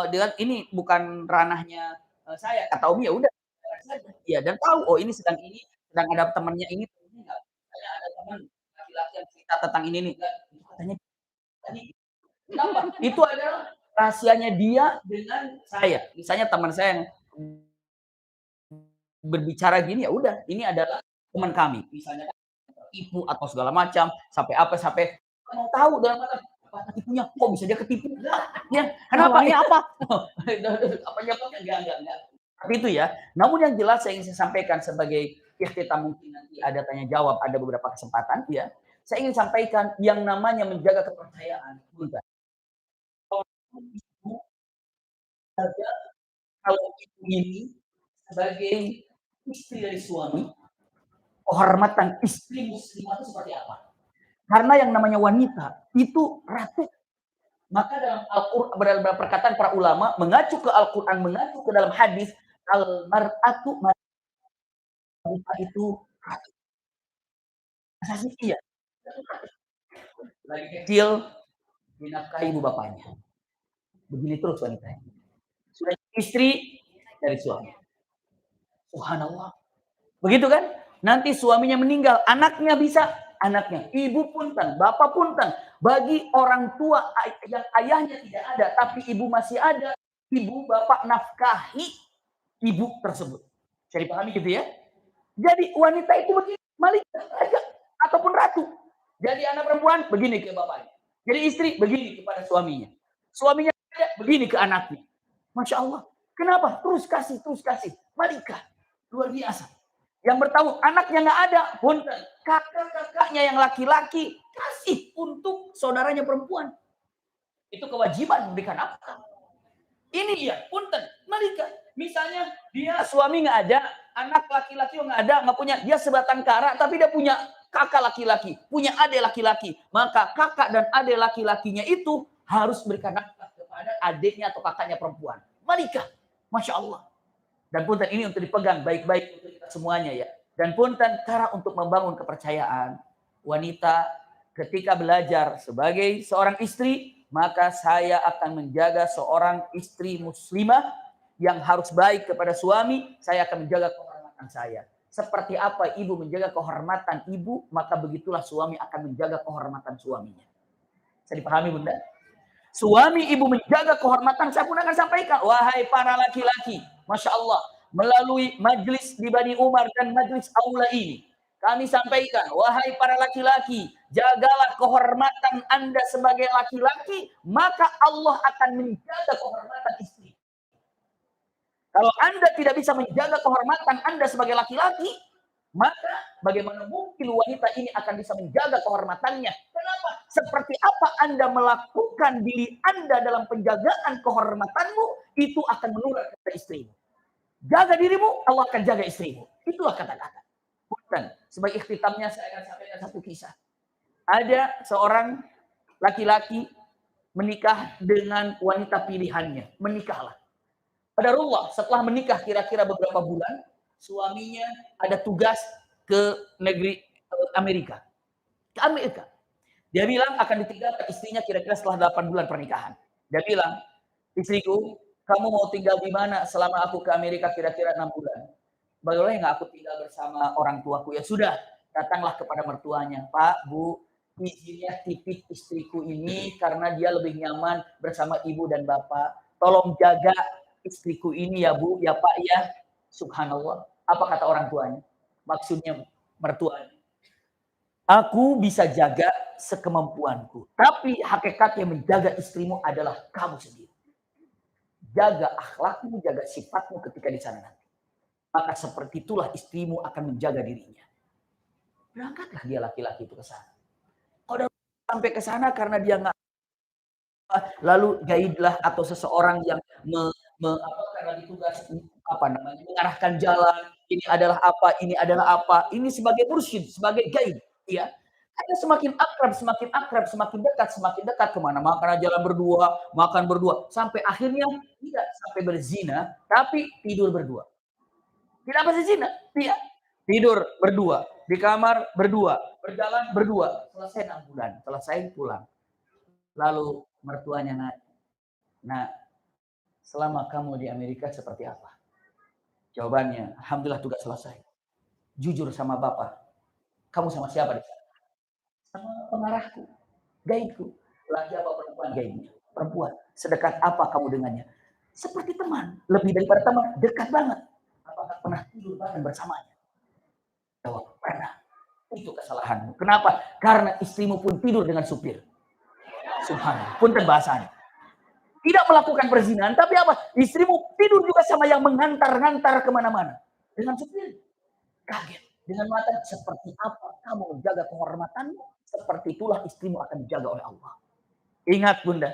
[SPEAKER 2] dengan ini bukan ranahnya saya. Kata Umi ya udah. Iya. Dan tahu oh ini sedang ada temannya ini. Ada teman laki-laki yang cerita tentang ini nih. Katanya kenapa? Itu adalah rahasianya dia dengan saya. Misalnya teman saya yang berbicara gini, ya udah, ini adalah teman kami. Misalnya tertipu atau segala macam, sampai mau tahu dalam apa tipunya, kok bisa dia ketipu? Ya, kenapa? Apa? Apa jawabnya? Enggak. Tapi itu ya. Namun yang jelas saya ingin sampaikan sebagai kita mungkin nanti ada tanya jawab, ada beberapa kesempatan ya. Saya ingin sampaikan yang namanya menjaga kepercayaan. Bentar. Kalau ibu ini sebagai istri dari suami, kehormatan istri muslimah itu seperti apa? Karena yang namanya wanita itu ratu. Maka dalam Al-Quran, dalam perkataan para ulama, mengacu ke Al-Quran, mengacu ke dalam hadis, al-mar'atu wanita itu ratu. Asasi iya. Lagi kecil, dinafkahi ibu bapaknya. Begini terus wanitanya. Sudah istri dari suami. Subhanallah. Begitu kan? Nanti suaminya meninggal, anaknya bisa, anaknya. Ibu punten, bapak punten. Bagi orang tua yang ayahnya tidak ada, tapi ibu masih ada, ibu bapak nafkahi ibu tersebut. Bisa dipahami gitu ya? Jadi wanita itu begini, malaikat ataupun ratu. Jadi anak perempuan begini ke bapaknya. Jadi istri begini kepada suaminya. Suaminya begini ke anaknya. Masya Allah. Kenapa? Terus kasih, terus kasih. Malika. Luar biasa. Yang bertahu anaknya nggak ada, punten. Kakak-kakaknya yang laki-laki kasih untuk saudaranya perempuan. Itu kewajiban memberikan apa? Ini dia, punten, Malika. Misalnya dia suami nggak ada, anak laki-laki nggak ada, nggak punya, dia sebatang kara, tapi dia punya kakak laki-laki, punya adik laki-laki. Maka kakak dan adik laki-lakinya itu harus berikan nafkah kepada adiknya atau kakaknya perempuan. Malika, Masya Allah. Dan punten ini untuk dipegang baik-baik untuk kita semuanya ya. Dan punten cara untuk membangun kepercayaan wanita ketika belajar sebagai seorang istri, maka saya akan menjaga seorang istri muslimah yang harus baik kepada suami, saya akan menjaga kehormatan saya. Seperti apa ibu menjaga kehormatan ibu, maka begitulah suami akan menjaga kehormatan suaminya. Bisa dipahami Bunda? Suami ibu menjaga kehormatan, saya pun akan sampaikan, wahai para laki-laki, Masya Allah, melalui majlis di Bani Umar dan majlis aula ini, kami sampaikan, wahai para laki-laki, jagalah kehormatan Anda sebagai laki-laki, maka Allah akan menjaga kehormatan istri. Kalau Anda tidak bisa menjaga kehormatan Anda sebagai laki-laki, maka bagaimana mungkin wanita ini akan bisa menjaga kehormatannya? Kenapa? Seperti apa Anda melakukan diri Anda dalam penjagaan kehormatanmu, itu akan menular kepada istrimu. Jaga dirimu, Allah akan jaga istrimu. Itulah kata-kata. Dan sebagai ikhtitamnya saya akan sampaikan satu kisah. Ada seorang laki-laki menikah dengan wanita pilihannya. Menikahlah. Qadarullah, setelah menikah kira-kira beberapa bulan, suaminya ada tugas ke negeri Amerika. Ke Amerika. Dia bilang akan ditinggalkan istrinya kira-kira setelah 8 bulan pernikahan. Dia bilang, istriku, kamu mau tinggal di mana selama aku ke Amerika kira-kira 6 bulan? Boleh nggak aku tinggal bersama orang tuaku? Ya sudah, datanglah kepada mertuanya. Pak, Bu, izinnya titip istriku ini karena dia lebih nyaman bersama ibu dan bapak. Tolong jaga istriku ini ya Bu, ya Pak ya. Subhanallah. Apa kata orang tuanya? Maksudnya mertuanya. Aku bisa jaga sekemampuanku. Tapi hakikatnya menjaga istrimu adalah kamu sendiri. Jaga akhlakmu, jaga sifatmu ketika di sana nanti. Maka seperti itulah istrimu akan menjaga dirinya. Berangkatlah dia laki-laki itu ke sana. Kalau sampai ke sana karena dia nggak, lalu gaiblah atau seseorang yang karena ditugas mengarahkan jalan, ini adalah apa, ini sebagai mursyid, sebagai gaib, ya. Karena semakin akrab, semakin dekat kemana makan jalan berdua, makan berdua, sampai akhirnya tidak sampai berzina, tapi tidur berdua. Tidak berzina, tidak. Tidur berdua, di kamar berdua, berjalan berdua, selesai 6 bulan, selesai pulang. Lalu mertuanya nanya, nah, selama kamu di Amerika seperti apa? Jawabannya, alhamdulillah tugas selesai. Jujur sama Bapak, kamu sama siapa di sana? Sama pengarahku, gaibku. Laki apa perempuan gaibnya? Perempuan. Sedekat apa kamu dengannya? Seperti teman, lebih daripada teman, dekat banget. Apakah pernah tidur bareng bersamanya? Jawab, pernah. Itu kesalahanmu. Kenapa? Karena istrimu pun tidur dengan supir. Subhanallah. Punten bahasanya. Tidak melakukan perzinahan, tapi apa? Istrimu tidur juga sama yang mengantar-ngantar kemana-mana. Dengan supir. Kaget. Dengan mata, seperti apa kamu menjaga kehormatanmu, seperti itulah istrimu akan dijaga oleh Allah. Ingat Bunda,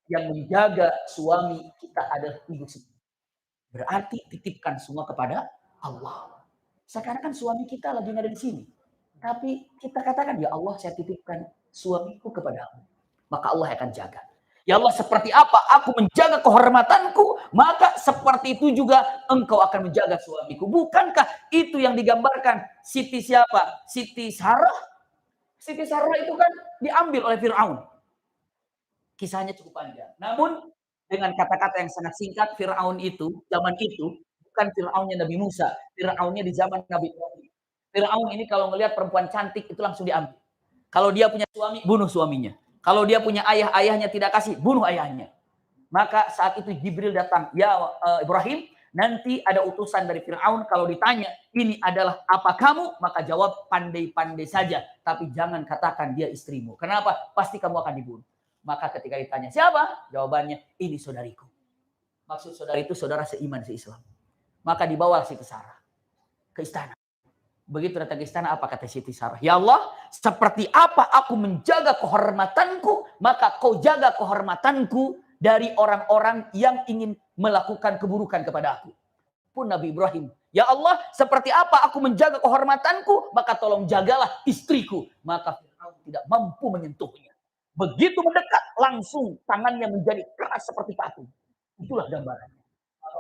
[SPEAKER 2] yang menjaga suami kita adalah ibu sendiri. Berarti titipkan semua kepada Allah. Sekarang kan suami kita lagi ada di sini. Tapi kita katakan, ya Allah saya titipkan suamiku kepadamu. Maka Allah akan jaga. Ya Allah, seperti apa aku menjaga kehormatanku, maka seperti itu juga engkau akan menjaga suamiku. Bukankah itu yang digambarkan Siti siapa? Siti Sarah. Siti Sarah itu kan diambil oleh Fir'aun. Kisahnya cukup panjang. Namun dengan kata-kata yang sangat singkat, Fir'aun itu, zaman itu, bukan Fir'aunnya Nabi Musa. Fir'aunnya di zaman Nabi Ibrahim. Fir'aun ini kalau melihat perempuan cantik itu langsung diambil. Kalau dia punya suami, bunuh suaminya. Kalau dia punya ayah, ayahnya tidak kasih, bunuh ayahnya. Maka saat itu Jibril datang, ya Ibrahim, Nanti ada utusan dari Fir'aun, kalau ditanya, ini adalah apa kamu? Maka jawab, pandai-pandai saja. Tapi jangan katakan dia istrimu. Kenapa? Pasti kamu akan dibunuh. Maka ketika ditanya, siapa? Jawabannya, ini saudariku. Maksud saudara itu saudara seiman, seislam. Maka dibawa Siti Sarah ke istana. Begitu datang ke istana, apa kata Siti Sarah? Ya Allah, seperti apa aku menjaga kehormatanku, maka kau jaga kehormatanku dari orang-orang yang ingin melakukan keburukan kepada aku. Pun Nabi Ibrahim, ya Allah, seperti apa aku menjaga kehormatanku, maka tolong jagalah istriku. Maka Fir'aun tidak mampu menyentuhnya. Begitu mendekat, langsung tangannya menjadi keras seperti batu. Itulah gambarannya.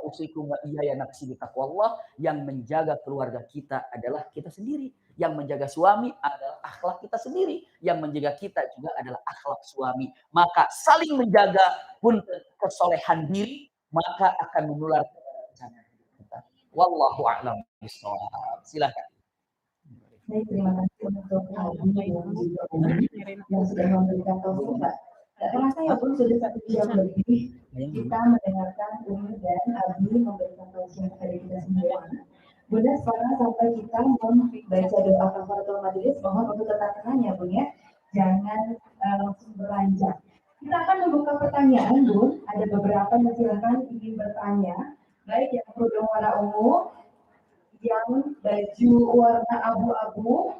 [SPEAKER 2] Usikum wa iyaya nafsi bitaqwallah, yang menjaga keluarga kita adalah kita sendiri, yang menjaga suami adalah akhlak kita sendiri, yang menjaga kita juga adalah akhlak suami. Maka saling menjaga pun kesolehan diri, maka akan menular kepada kita. Wallahu a'lam bishawab. Silakan.
[SPEAKER 1] Baik, terima kasih untuk yang sudah memberikan tausiah. Karena saya pun sudah 1 jam lebih kita mendengarkan Umi dan Abi memberikan tausiah kepada kita semua. Bunda, sekarang sampai kita membaca doa kafaratul majelis, mohon untuk tetap tenang ya Bun ya, jangan langsung beranjak. Kita akan membuka pertanyaan Bun, ada beberapa yang silakan ingin bertanya, baik yang kerudung warna ungu, yang baju warna abu-abu,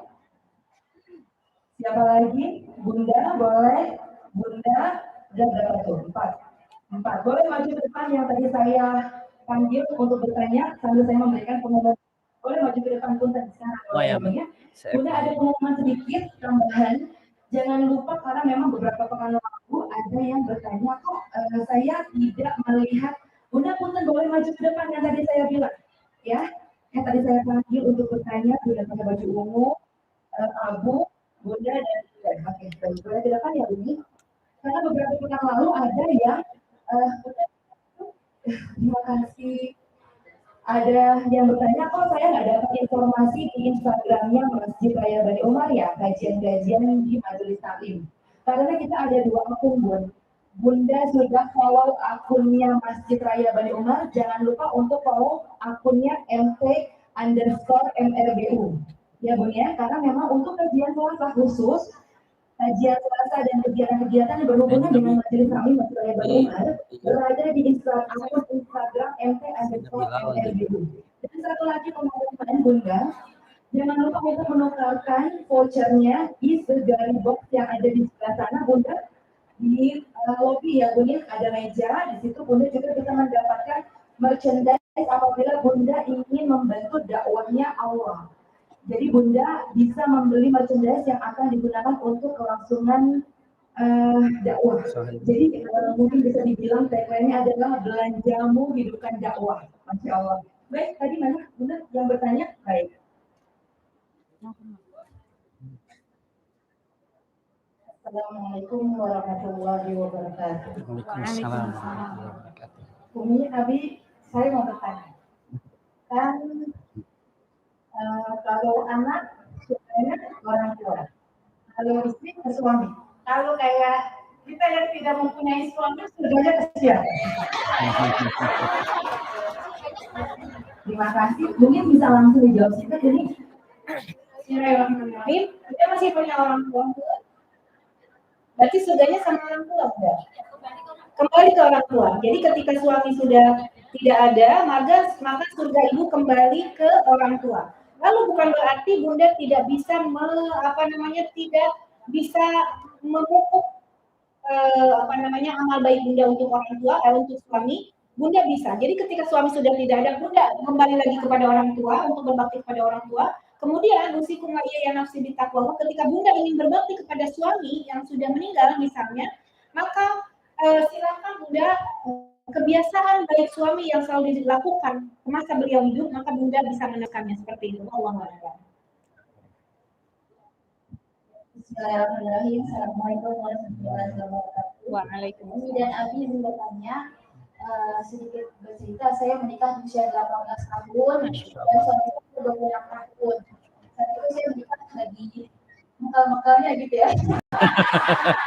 [SPEAKER 1] siapa lagi? Bunda boleh. Bunda, dan berapa tuh? 4. Boleh maju ke depan yang tadi saya panggil untuk bertanya sambil saya memberikan pengumuman. Boleh maju ke depan pun tadi sekarang.
[SPEAKER 2] Oh ya,
[SPEAKER 1] Bunda, ada pengumuman sedikit tambahan. Jangan lupa karena memang beberapa pekan lalu ada yang bertanya kok saya tidak melihat. Bunda punten boleh maju ke depan yang tadi saya bilang, ya. Yang tadi saya panggil untuk bertanya sudah pakai baju ungu, abu, Bunda dan oke, boleh ke depan ya Bunda. Karena beberapa pekan lalu ada yang terima kasih, ada yang bertanya kok saya nggak dapat informasi di Instagramnya Masjid Raya Bani Umar ya, kajian-kajian di Majelis Taklim. Karena kita ada 2 akun Bun. Bunda sudah follow akunnya Masjid Raya Bani Umar, jangan lupa untuk follow akunnya mt_mrbu. Ya Bun ya, karena memang untuk kajian Selasa khusus, kajian Selasa dan kegiatan-kegiatan yang berhubungan dengan Majelis Taklim Masjid Raya Bani Umar berada di Instagram mt_mrbu. Dan satu lagi pengumuman Bunda, jangan lupa untuk menukarkan vouchernya di segari box yang ada di sebelah sana Bunda. Di lobby ya Bunda, ada meja, di situ Bunda juga bisa mendapatkan merchandise apabila Bunda ingin membantu dakwahnya Allah. Jadi Bunda bisa membeli merchandise yang akan digunakan untuk kelangsungan dakwah. Jadi mungkin bisa dibilang tagline-nya adalah belanjamu hidupkan dakwah. Masya Allah. Baik, tadi mana Bunda yang bertanya? Baik. Assalamualaikum warahmatullahi wabarakatuh.
[SPEAKER 2] Waalaikumsalam.
[SPEAKER 1] Umi, Abi, saya mau bertanya. Kan kalau anak sukanya orang tua, kalau istri ke suami. Kalau kayak kita yang tidak mempunyai suami, surganya ke siapa? Terima kasih. Mungkin bisa langsung dijawab sih. Jadi, Bismillahirrahmanirrahim. Kita masih punya orang tua. Berarti surganya sama orang tua, enggak? Kembali ke orang tua. Jadi ketika suami sudah tidak ada, maka surga ibu kembali ke orang tua. Lalu bukan berarti Bunda tidak bisa tidak bisa memupuk amal baik Bunda untuk orang tua, untuk suami. Bunda bisa. Jadi ketika suami sudah tidak ada, Bunda kembali lagi kepada orang tua untuk berbakti kepada orang tua. Kemudian usikum wa iyaya nafsi bitaqwallah, ketika Bunda ingin berbakti kepada suami yang sudah meninggal misalnya, maka silakan Bunda kebiasaan baik suami yang selalu dilakukan semasa beliau hidup, maka Bunda bisa menekannya seperti itu. Wallahu a'lam. Bismillahirrahmanirrahim. Assalamualaikum warahmatullahi wabarakatuh.
[SPEAKER 3] Waalaikumsalam.
[SPEAKER 1] Umi dan Abi ingin bertanya, sedikit bercerita, saya menikah di usia 18 tahun dan suami saya 26 tahun. Saat itu saya menikah lagi mekal-mekalnya gitu ya.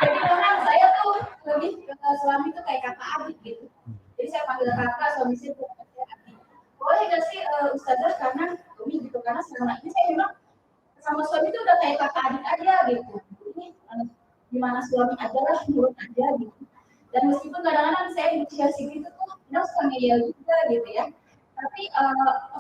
[SPEAKER 1] Jadi memang saya tuh lebih ke suami tuh kayak kakak adik gitu. Jadi saya panggil kakak, suami saya tuh adik. Ustazah karena Umi gitu, karena selama ini saya memang sama suami itu udah kayak kakak adik aja gitu. Ini gimana suami aja lah, nurut aja gitu. Dan meskipun kadang-kadang saya inisiasi gitu tuh, kadang suka ngeyel juga gitu ya. Tapi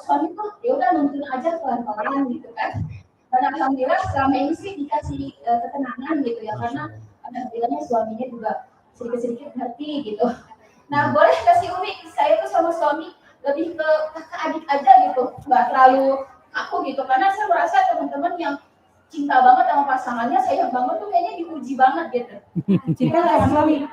[SPEAKER 1] suami tuh ya udah nuntun aja pelan-pelan gitu kan. Dan alhamdulillah selama ini sih dikasih ketenangan gitu ya, karena alhamdulillahnya suaminya juga sedikit-sedikit ngerti gitu. Nah, boleh kasih Umi, saya tuh sama suami lebih ke kakak adik aja gitu, nggak terlalu aku gitu, karena saya merasa teman-teman yang cinta banget sama pasangannya, sayang banget tuh kayaknya diuji banget gitu. Cinta sama suami.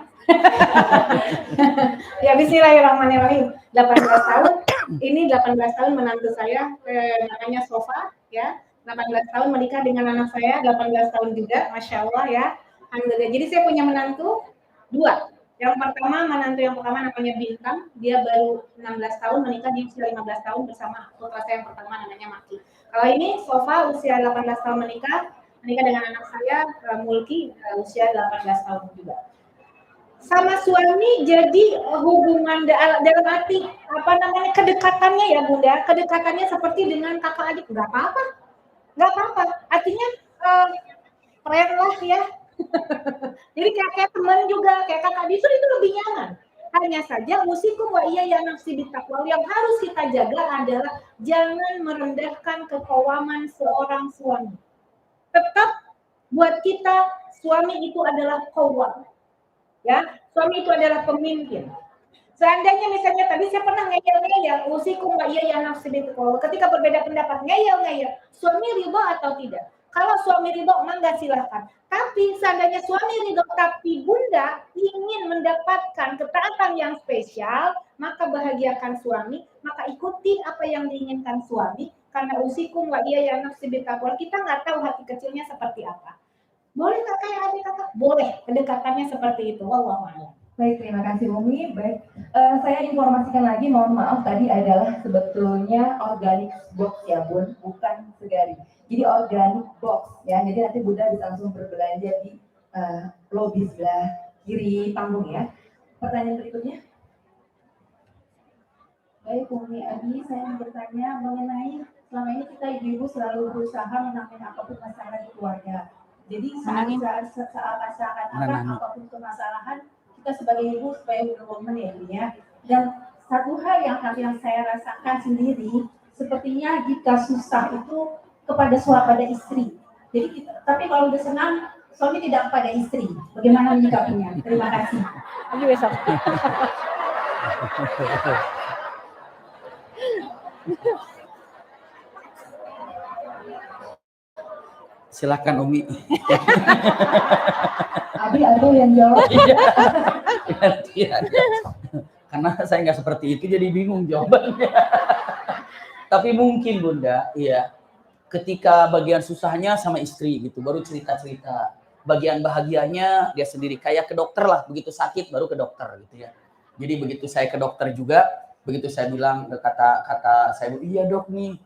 [SPEAKER 1] Ya bismillahirrahmanirrahim. 18 tahun, ini 18 tahun menantu saya, namanya Sofa ya. 18 tahun menikah dengan anak saya, 18 tahun juga, Masya Allah ya. Alhamdulillah. Jadi saya punya menantu 2. Yang pertama, menantu yang pertama namanya Bintang, dia baru 16 tahun menikah, dia usia 15 tahun bersama putra saya yang pertama namanya Maki. Kalau ini Sofa usia 18 tahun menikah dengan anak saya Mulki usia 18 tahun juga. Sama suami jadi hubungan dalam arti apa namanya kedekatannya ya Bunda, kedekatannya seperti dengan kakak adik, nggak apa-apa, artinya friend lah ya. Jadi kayak teman juga, kayak kakak adik itu lebih nyaman. Hanya saja musikum wa iya ya nafsi bitaqwa, yang harus kita jaga adalah jangan merendahkan keqawaman seorang suami. Tetap buat kita suami itu adalah qawwam. Ya, suami itu adalah pemimpin. Seandainya misalnya tadi saya pernah ngeyel-ngeyel, usikum wa iya ya nafsi bitaqwa. Ketika berbeda pendapat ngeyel-ngeyel, suami ridho atau tidak? Kalau suami ridho, mangga silahkan. Tapi seandainya suami ridho, tapi Bunda ingin mendapatkan ketaatan yang spesial, maka bahagiakan suami, maka ikuti apa yang diinginkan suami. Karena usikum wa iya ya nafsi bitaqwa, kita nggak tahu hati kecilnya seperti apa. Boleh kakak yang adik kakak? Boleh, pendekatannya seperti itu. Wallahu a'lam.
[SPEAKER 3] Baik, terima kasih Umi. Baik, saya informasikan lagi, mohon maaf tadi adalah sebetulnya organic box ya Bun, bukan segari. Jadi organic box ya, jadi nanti Bunda bisa langsung berbelanja di lobi sebelah kiri panggung ya. Pertanyaan berikutnya. Baik, Umi Adi, saya bertanya mengenai selama ini kita ibu-ibu selalu berusaha menangani apapun masalah di keluarga. Jadi seakan-akan apapun permasalahan kita sebagai ibu supaya woman ya Bu ya. Dan satu hal yang saya rasakan sendiri, sepertinya jika susah itu kepada istri. Jadi tapi kalau udah senang suami tidak kepada istri. Bagaimana menyikapinya? Terima kasih.
[SPEAKER 4] Lagi besok.
[SPEAKER 2] Silakan Umi.
[SPEAKER 3] Abi ada yang jawab.
[SPEAKER 2] Gantian. Karena saya nggak seperti itu jadi bingung jawabannya. Tapi mungkin Bunda, iya, ketika bagian susahnya sama istri gitu, baru cerita-cerita. Bagian bahagianya dia sendiri, kayak ke dokter lah, begitu sakit baru ke dokter gitu ya. Jadi begitu saya ke dokter juga, begitu saya bilang kata saya, iya dok nih,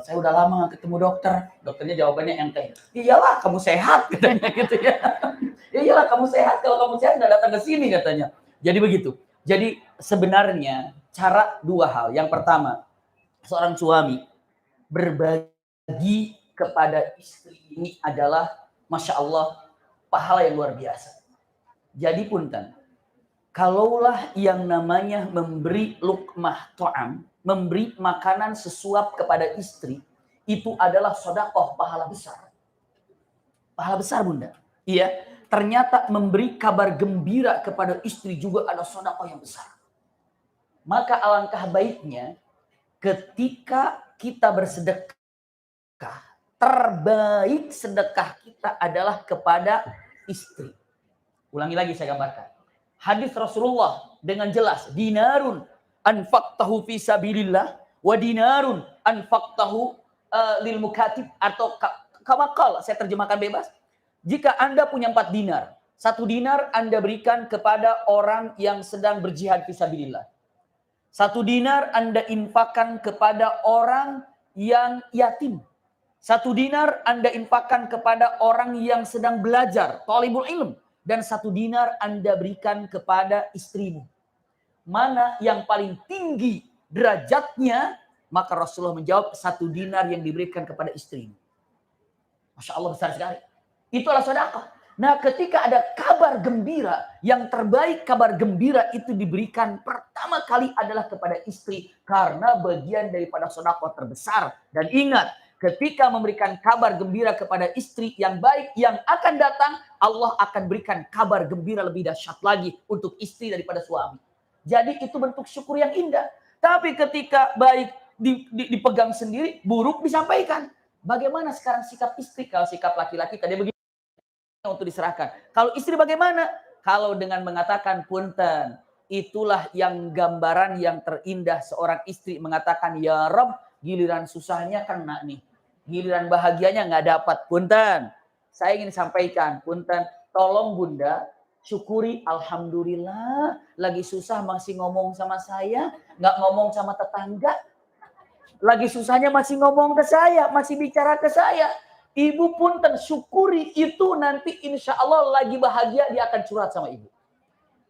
[SPEAKER 2] saya udah lama gak ketemu dokter. Dokternya jawabannya enteng. Iyalah kamu sehat katanya gitu ya. Iyalah kamu sehat, kalau kamu sehat nggak datang ke sini katanya. Jadi begitu. Jadi sebenarnya cara dua hal. Yang pertama, seorang suami berbagi kepada istri ini adalah Masya Allah pahala yang luar biasa. Jadi punten, kalaulah yang namanya memberi lukmah to'am, memberi makanan sesuap kepada istri, itu adalah sedekah pahala besar. Pahala besar Bunda. Iya, ternyata memberi kabar gembira kepada istri juga ada sedekah yang besar. Maka alangkah baiknya ketika kita bersedekah, terbaik sedekah kita adalah kepada istri. Ulangi lagi saya gambarkan. Hadis Rasulullah dengan jelas, dinarun anfaqtahu fi sabilillah wa dinarun anfaqtahu lil mukatib, atau kamakal, saya terjemahkan bebas. Jika Anda punya 4 dinar, 1 dinar Anda berikan kepada orang yang sedang berjihad fi sabilillah. 1 dinar Anda infakkan kepada orang yang yatim. 1 dinar Anda infakkan kepada orang yang sedang belajar, talibul ilm. Dan 1 dinar Anda berikan kepada istrimu. Mana yang paling tinggi derajatnya, Maka Rasulullah menjawab, 1 dinar yang diberikan kepada istrimu. Masya Allah, besar sekali. Itu adalah sedekah. Nah, ketika ada kabar gembira, yang terbaik kabar gembira itu diberikan pertama kali adalah kepada istri, karena bagian daripada sedekah terbesar. Dan ingat, ketika memberikan kabar gembira kepada istri yang baik yang akan datang, Allah akan berikan kabar gembira lebih dahsyat lagi untuk istri daripada suami. Jadi itu bentuk syukur yang indah. Tapi ketika baik dipegang sendiri, buruk disampaikan. Bagaimana sekarang sikap istri? Kalau sikap laki-laki tadi begini untuk diserahkan. Kalau istri bagaimana? Kalau dengan mengatakan punten, itulah yang gambaran yang terindah seorang istri mengatakan, ya Rabb, giliran susahnya kena nih. Giliran bahagianya nggak dapat. Punten, saya ingin sampaikan, punten, tolong Bunda, syukuri, alhamdulillah, lagi susah masih ngomong sama saya, nggak ngomong sama tetangga. Lagi susahnya masih ngomong ke saya, masih bicara ke saya. Ibu pun tersyukuri itu, nanti insya Allah lagi bahagia dia akan curhat sama ibu.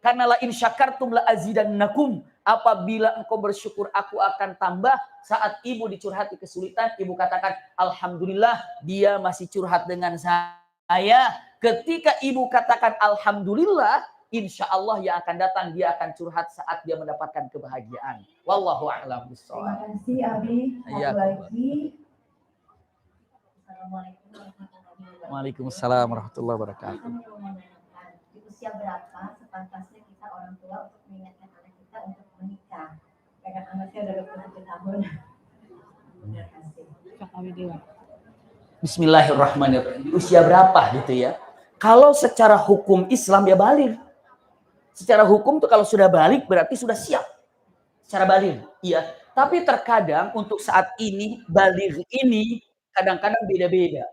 [SPEAKER 2] Karena la in syakartum la azidannakum. Apabila engkau bersyukur aku akan tambah. Saat ibu dicurhati kesulitan, ibu katakan alhamdulillah dia masih curhat dengan saya. Ketika ibu katakan alhamdulillah, insya Allah yang akan datang dia akan curhat saat dia mendapatkan kebahagiaan. Wallahu a'lam bishawab.
[SPEAKER 3] Terima kasih Abi. Satu lagi.
[SPEAKER 2] Waalaikumsalam warahmatullahi wabarakatuh.
[SPEAKER 1] Di usia berapa sepantasnya kita orang tua untuk mengingatkan anak kita untuk menikah? Karena anaknya udah 27 tahun. Terima kasih.
[SPEAKER 2] Bismillahirrahmanirrahim. Di usia berapa gitu ya? Kalau secara hukum Islam ya baligh. Secara hukum tuh kalau sudah balik berarti sudah siap. Secara baligh, iya. Tapi terkadang untuk saat ini baligh ini kadang-kadang beda-beda.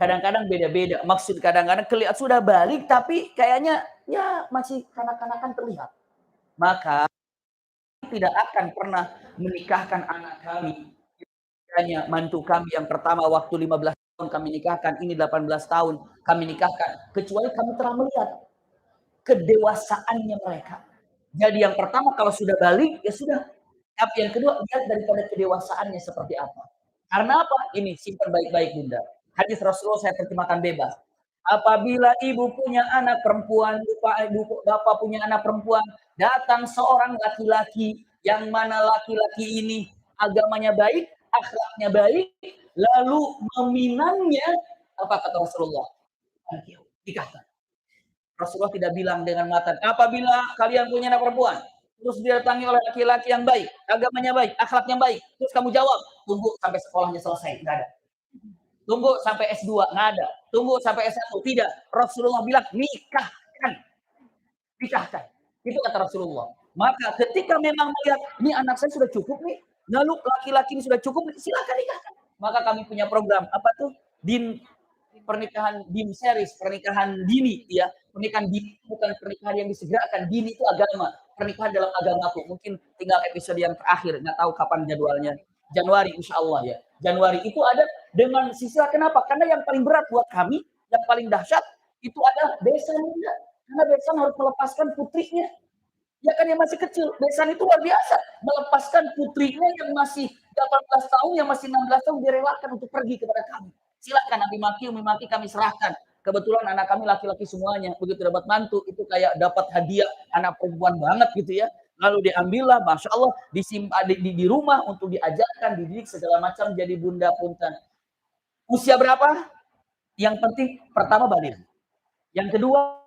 [SPEAKER 2] Kadang-kadang beda-beda. Maksud kadang-kadang kelihatan sudah balik tapi kayaknya ya masih kanak-kanakan terlihat. Maka tidak akan pernah menikahkan anak kami. Hanya mantu kami yang pertama waktu 15 tahun kami nikahkan, ini 18 tahun kami nikahkan. Kecuali kami telah melihat kedewasaannya mereka. Jadi yang pertama kalau sudah balik ya sudah. Tapi yang kedua lihat daripada kedewasaannya seperti apa. Karena apa? Ini simpan baik-baik Bunda. Hadis Rasulullah saya terjemahkan bebas. Apabila ibu punya anak perempuan, bapak punya anak perempuan, datang seorang laki-laki yang mana laki-laki ini agamanya baik, akhlaknya baik, lalu meminangnya, apa kata Rasulullah? Nikahkan. Rasulullah tidak bilang dengan mata, apabila kalian punya anak perempuan, terus didatangi oleh laki-laki yang baik, agamanya baik, akhlaknya baik, terus kamu jawab, tunggu sampai sekolahnya selesai, nggak ada. Tunggu sampai S2, nggak ada. Tunggu sampai S1, tidak. Rasulullah bilang, nikahkan. Nikahkan. Itu kata Rasulullah. Maka ketika memang melihat, ini anak saya sudah cukup nih, lalu laki-laki ini sudah cukup, silakan nikahkan. Maka kami punya program, apa tuh? Pernikahan din series, pernikahan dini, ya. Pernikahan dini bukan pernikahan yang disegerakan. Dini itu agama. Pernikahan dalam agamaku. Mungkin tinggal episode yang terakhir, nggak tahu kapan jadwalnya. Januari insya Allah ya. Januari itu ada dengan sisa. Kenapa? Karena yang paling berat buat kami, yang paling dahsyat itu adalah besan muda. Karena besan harus melepaskan putrinya. Ya kan yang masih kecil. Besan itu luar biasa. Melepaskan putrinya yang masih 18 tahun, yang masih 16 tahun direlakan untuk pergi kepada kami. Silakan Umi Maki kami serahkan. Kebetulan anak kami laki-laki semuanya. Begitu dapat mantu itu kayak dapat hadiah anak perempuan banget gitu ya. Lalu diambillah, masya Allah, disimpan di rumah untuk diajarkan, dididik segala macam jadi bunda punten. Usia berapa? Yang penting pertama baligh. Yang kedua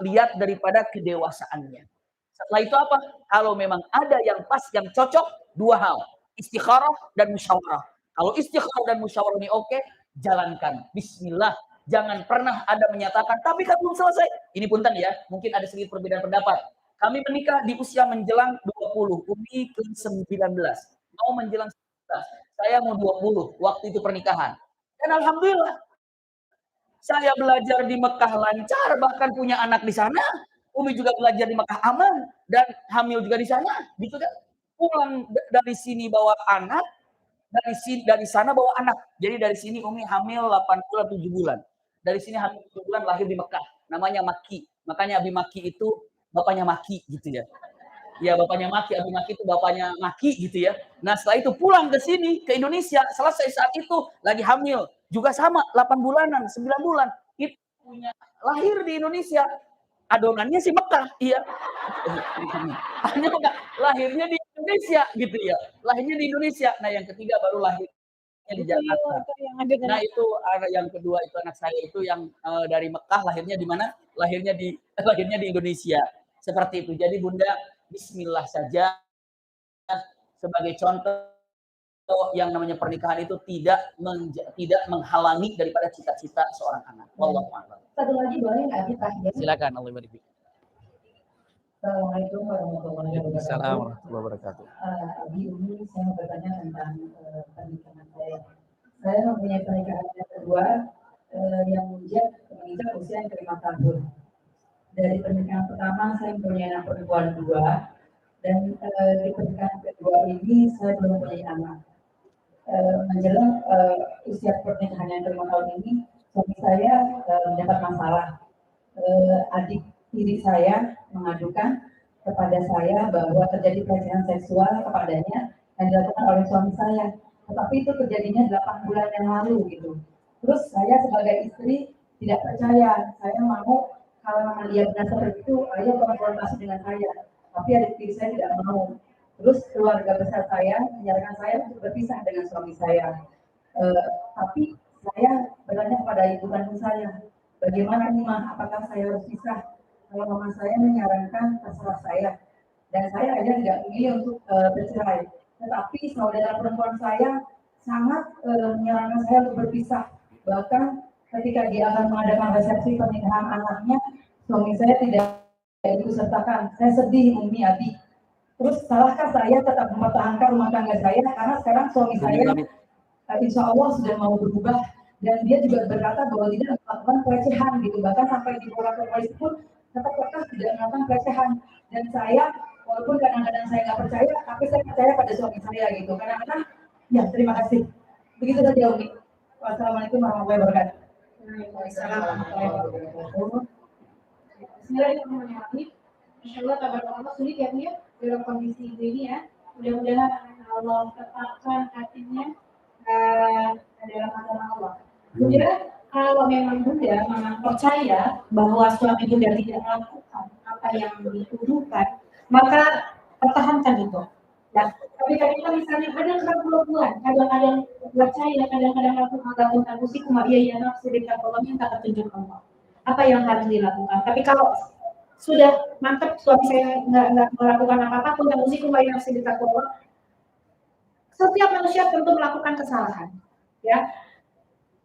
[SPEAKER 2] lihat daripada kedewasaannya. Setelah itu apa? Kalau memang ada yang pas, yang cocok, dua hal, istikharah dan musyawarah. Kalau istikharah dan musyawarah ini oke, jalankan. Bismillah. Jangan pernah ada menyatakan, tapi kan belum selesai. Ini punten ya, mungkin ada sedikit perbedaan pendapat. Kami menikah di usia menjelang 20, Umi ke 19. Mau menjelang 19. Saya mau 20, waktu itu pernikahan. Dan alhamdulillah, saya belajar di Mekah lancar, bahkan punya anak di sana. Umi juga belajar di Mekah aman, dan hamil juga di sana. Gitu kan? Pulang dari sini bawa anak, dari sana bawa anak. Jadi dari sini Umi hamil 8 bulan, 7 bulan. Dari sini hamil 7 bulan lahir di Mekah. Namanya Maki. Makanya Abi Maki itu bapaknya Maki gitu ya. Ya bapaknya Maki, Abi Maki itu bapaknya Maki gitu ya. Nah setelah itu pulang ke sini, ke Indonesia. Selesai saat itu lagi hamil. Juga sama, 8 bulanan, 9 bulan. Itu punya lahir di Indonesia. Adonannya si Mekah, iya. Hanya Mekah. Lahirnya di Indonesia gitu ya. Lahirnya di Indonesia. Nah yang ketiga baru lahirnya di Jakarta. Nah itu anak yang kedua itu anak saya itu yang dari Mekah, lahirnya di mana? Lahirnya di Indonesia. Seperti itu. Jadi Bunda, bismillah saja sebagai contoh yang namanya pernikahan itu tidak menghalangi daripada cita-cita seorang anak. Wallahu a'lam.
[SPEAKER 3] Satu lagi boleh nggak kita ya?
[SPEAKER 2] Silakan Allah barik.
[SPEAKER 3] Assalamualaikum warahmatullahi wabarakatuh.
[SPEAKER 2] Assalamualaikum warahmatullahi wabarakatuh.
[SPEAKER 3] Di Umi saya mau bertanya tentang pernikahan saya. Saya mempunyai pernikahan yang kedua yang menginjak usia yang ke-5 tahun. Dari pernikahan pertama saya mempunyai anak perempuan 2 dan di pernikahan kedua ini saya belum mempunyai anak. Menjelang usia pernikahan yang ke-5 tahun ini suami saya mendapat masalah. Adik tiri saya mengadukan kepada saya bahwa terjadi pelecehan seksual kepadanya yang dilakukan oleh suami saya. Tetapi itu terjadinya 8 bulan yang lalu gitu. Terus saya sebagai istri tidak percaya. Saya mau kalau memang dia benar seperti itu, ayo konfrontasi dengan saya. Tapi adik tiri saya tidak mau. Terus keluarga besar saya menyarankan saya untuk berpisah dengan suami saya. Tapi saya bertanya kepada ibu kandung saya, bagaimana nih Mah, apakah saya harus pisah? Kalau mama saya menyarankan terserah saya, dan saya aja tidak memilih untuk bercerai. Tetapi saudara perempuan saya sangat menyarankan saya untuk berpisah. Bahkan ketika dia akan mengadakan resepsi pernikahan anaknya, suami saya tidak ikut sertakan. Saya sedih, Umi, Abi. Terus salahkah saya tetap mempertahankan rumah tangga saya karena sekarang suami saya insya Allah sudah mau berubah dan dia juga berkata bahwa tidak melakukan pelecehan gitu, bahkan sampai dibawa ke polisi pun tetap tidak melakukan pelecehan. Dan saya walaupun kadang-kadang saya nggak percaya, tapi saya percaya pada suami saya gitu. Kadang-kadang ya terima kasih. Begitu saja Umi. Wassalamualaikum warahmatullahi wabarakatuh.
[SPEAKER 1] Waalaikumsalam warahmatullahi wabarakatuh. Bismillahirrahmanirrahim. Insyaallah tabarakallah sulit ya Bu ya dalam kondisi ini ya. Mudah-mudahan Allah tetapkan hatinya dalam agama Allah. Bunda, kalau memang Bunda memang percaya bahwa suami Bunda tidak melakukan apa yang dituduhkan, maka pertahankan itu. Ya, tapi ketika misalnya ada keraguan, kadang-kadang percaya, kadang-kadang melakukan musik, iya nafsu dekat Allah minta petunjuk Allah. Apa yang harus dilakukan? Tapi kalau sudah mantap suami saya nggak melakukan apa-apa pun musik, iya nafsu dekat Allah. Setiap manusia tentu melakukan kesalahan, ya.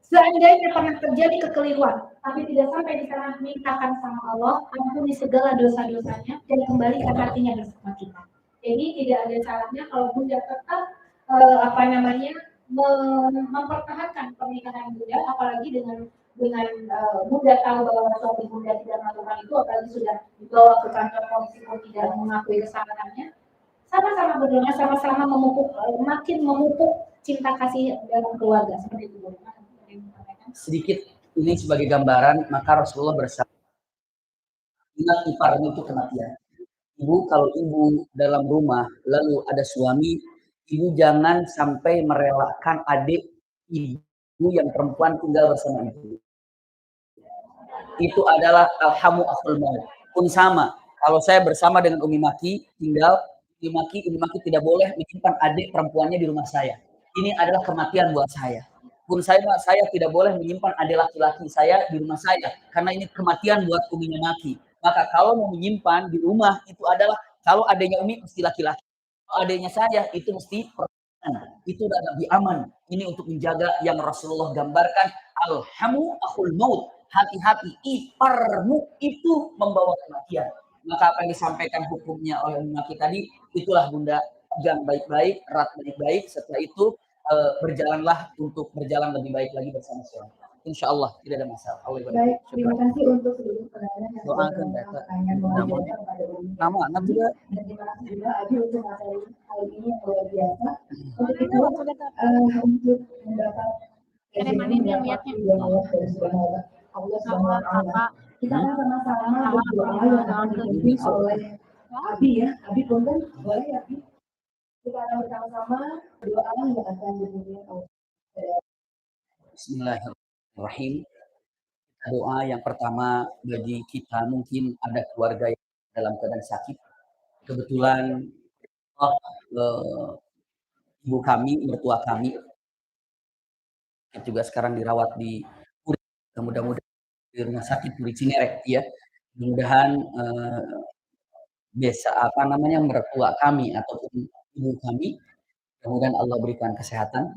[SPEAKER 1] Seandainya pernah terjadi kekeliruan, tapi tidak sampai di sana, mintakan sama Allah, ampuni segala dosa-dosanya dan kembalikan hatinya bersama kita. Jadi tidak ada salahnya kalau Bunda tetap mempertahankan pernikahan Bunda, apalagi dengan Bunda tahu bahwa suami Bunda tidak melakukan itu, apalagi sudah dibawa ke kantor polisi pun tidak mengakui kesalahannya. Sama-sama berdoa, sama-sama makin memupuk cinta kasih dalam keluarga seperti itu.
[SPEAKER 2] Sedikit ini sebagai gambaran, maka Rasulullah bersabda, ingat iparmu itu kematian. Ibu, kalau ibu dalam rumah lalu ada suami, ibu jangan sampai merelakan adik ibu yang perempuan tinggal bersama ibu. Itu adalah alhamu akhul maut. Pun sama, kalau saya bersama dengan Umi Maki tinggal, Umi Maki tidak boleh menyimpan adik perempuannya di rumah saya. Ini adalah kematian buat saya. Pun saya tidak boleh menyimpan adik laki-laki saya di rumah saya, karena ini kematian buat Uminya Maki. Maka kalau mau menyimpan di rumah itu adalah kalau adanya Umi mesti laki-laki, kalau adanya saya itu mesti perempuan. Itu udah lebih aman. Ini untuk menjaga yang Rasulullah gambarkan, alhamu akhul maut. Hati-hati, iparmu itu membawa kematian. Maka apa yang disampaikan hukumnya oleh Umi Maki tadi, itulah Bunda pegang baik-baik, erat baik-baik. Setelah itu berjalanlah untuk berjalan lebih baik lagi bersama suami. Insya Allah tidak ada masalah.
[SPEAKER 3] Baik, terima kasih untuk seluruh pertanyaan yang
[SPEAKER 2] doakan nama anak juga.
[SPEAKER 3] Dan terima kasih juga Abi untuk materi kali ini yang luar biasa. Untuk itu untuk mendapat Allah Subhanahu wa Ta'ala, kita akan sama-sama berdoa yang akan dipimpin oleh Abi ya, Abi Konten, boleh ya Abi? Kita akan bersama-sama berdoa yang akan dipimpin oleh
[SPEAKER 2] Bismillahirrahmanirrahim. Doa yang pertama bagi kita, mungkin ada keluarga yang dalam keadaan sakit. Kebetulan eh, ibu kami, mertua kami juga sekarang dirawat di Puri. Mudah-mudahan di rumah sakit Puri Cinere ya. Mudah-mudahan mertua kami ataupun ibu kami, mudah-mudahan Allah berikan kesehatan.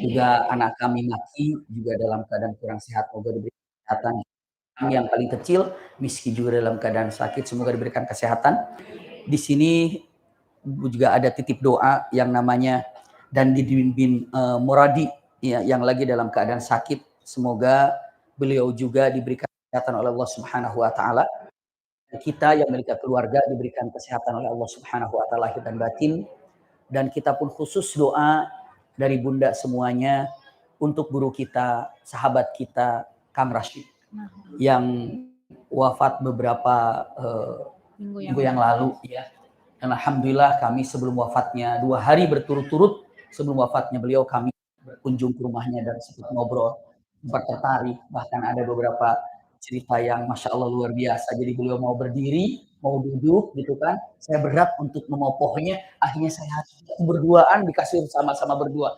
[SPEAKER 2] Juga anak kami Maki juga dalam keadaan kurang sehat, semoga diberikan kesehatan. Kami yang paling kecil Miski juga dalam keadaan sakit, semoga diberikan kesehatan. Di sini juga ada titip doa yang namanya dan dibimbing Muradi ya, yang lagi dalam keadaan sakit, semoga beliau juga diberikan kesehatan oleh Allah Subhanahu wa taala. Kita yang memiliki keluarga diberikan kesehatan oleh Allah Subhanahu wa taala lahir dan batin. Dan kita pun khusus doa dari Bunda semuanya untuk guru kita, sahabat kita Kang Rashid yang wafat beberapa minggu yang lalu ya. Dan alhamdulillah kami sebelum wafatnya 2 hari berturut-turut sebelum wafatnya beliau, kami berkunjung ke rumahnya dan sempat ngobrol, sempat tertarik, bahkan ada beberapa cerita yang masya Allah luar biasa. Jadi beliau mau berdiri, mau duduk gitu kan, saya berat untuk memopohnya, akhirnya saya berduaan dikasih sama-sama berdua,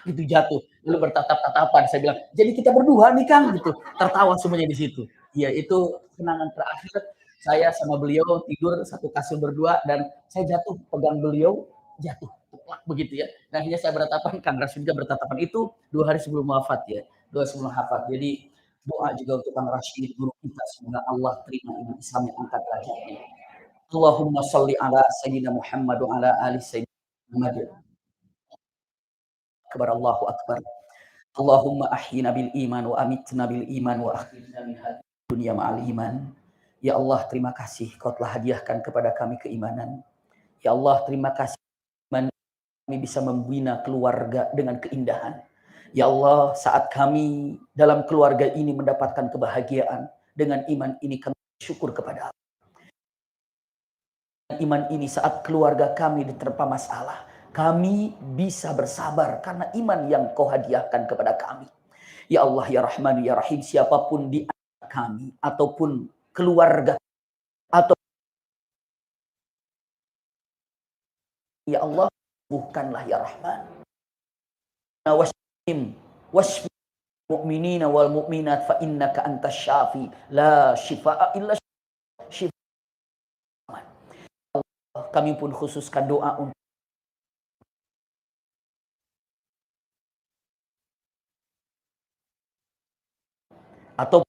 [SPEAKER 2] gitu jatuh, lalu bertatap-tatapan. Saya bilang, jadi kita berdua nih Kang, gitu, tertawa semuanya di situ. Ya itu kenangan terakhir saya sama beliau tidur satu kasur berdua, dan saya jatuh pegang beliau, jatuh teplak begitu ya. Dan akhirnya saya bertatapan, Kang Rashid juga bertatapan, itu 2 hari sebelum wafat ya, 2 hari sebelum wafat. Jadi doa juga untuk Kang Rashid, guru kita, semoga Allah terima iman Islam yang angkat derajatnya. Allahumma sholli ala sayyidina Muhammad wa ala ali sayyidina Muhammad. Akbar, Allahu akbar. Allahumma ahyina bil iman wa amitna bil iman wa akhirna min hadhihi dunya ma'al iman. Ya Allah, terima kasih Kau telah hadiahkan kepada kami keimanan. Ya Allah, terima kasih kami bisa membina keluarga dengan keindahan. Ya Allah, saat kami dalam keluarga ini mendapatkan kebahagiaan, dengan iman ini kami syukur kepada Allah. Iman ini saat keluarga kami diterpa masalah, kami bisa bersabar karena iman yang Kau hadiahkan kepada kami. Ya Allah, ya Rahman, ya Rahim, siapapun di antara kami ataupun keluarga atau ya Allah, bukanlah ya Rahman. Wasfi mu'minina wal mu'minat fa innaka antas syafi la shifaa illa shifa. Kami pun khususkan doa untuk atau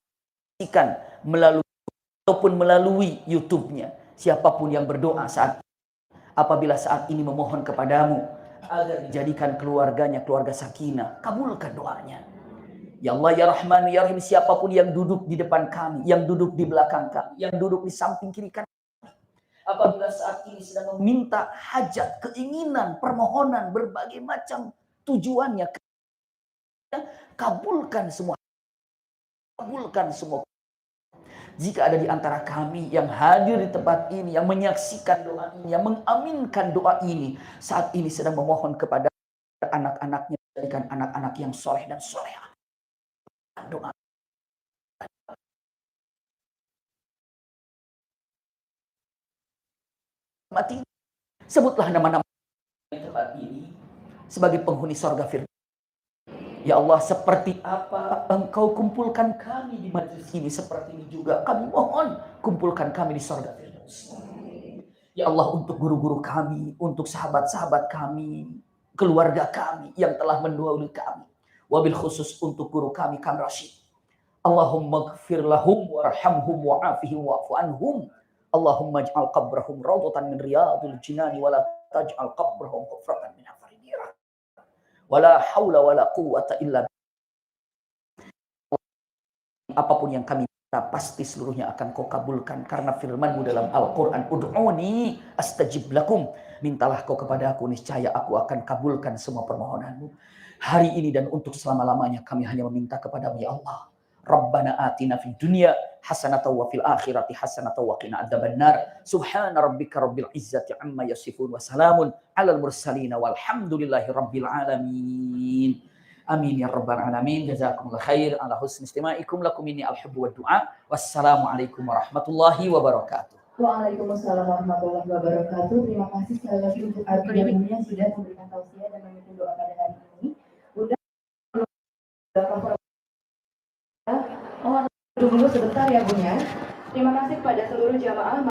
[SPEAKER 2] melalui YouTube-nya, siapapun yang berdoa apabila saat ini memohon kepadamu agar dijadikan keluarganya keluarga sakinah, kabulkan doanya. Ya Allah, ya Rahman, ya Rahim, siapapun yang duduk di depan kami, yang duduk di belakang kami, yang duduk di samping kiri kami, apabila saat ini sedang meminta hajat, keinginan, permohonan, berbagai macam tujuannya, kabulkan semua. Jika ada di antara kami yang hadir di tempat ini, yang menyaksikan doa ini, yang mengaminkan doa ini, saat ini sedang memohon kepada anak-anaknya, jadikan anak-anak yang soleh dan solehah. Doa. Mati. Sebutlah nama-nama di tempat ini sebagai penghuni surga firdaus. Ya Allah, seperti apa Engkau kumpulkan kami di majelis ini, seperti ini juga kami mohon kumpulkan kami di surga firdaus. Ya Allah, untuk guru-guru kami, untuk sahabat-sahabat kami, keluarga kami yang telah mendahului kami, wabil khusus untuk guru kami Kang Rashid. Allahumma gfir lahum warhamhum wa'afihim wa'fu anhum. Allahumma ij'al qabrahum rawdatan min riyadil jinani wa la taj'al qabrahum hufratan min hafarin niran. Wala haula wala quwwata illa billah. Apapun yang kami minta pasti seluruhnya akan Kau kabulkan, karena firman-Mu dalam Al-Qur'an, ud'uni astajib lakum, mintalah Kau kepada aku, niscaya aku akan kabulkan semua permohonan-Mu. Hari ini dan untuk selama-lamanya kami hanya meminta kepada-Mu, ya Allah. Rabbana atina fid dunya hasanatan wa fil akhirati hasanatan wa qina adzabannar. Subhana rabbika rabbil izzati amma yasifun wa salamun alal mursalin walhamdulillahi rabbil alamin. Amin ya rabbal alamin. Jazakumullah khair ala husni istima'ikum. Lakum minni al-hubbu wa du'a. Wassalamualaikum warahmatullahi wabarakatuh.
[SPEAKER 3] Waalaikumsalam warahmatullahi wabarakatuh. Terima kasih sekali lagi untuk Abi dan Umi yang sudah memberikan tausiah dan memimpin doa pada hari ini. Udah dulu sebentar ya Bunya. Terima kasih kepada seluruh jamaah.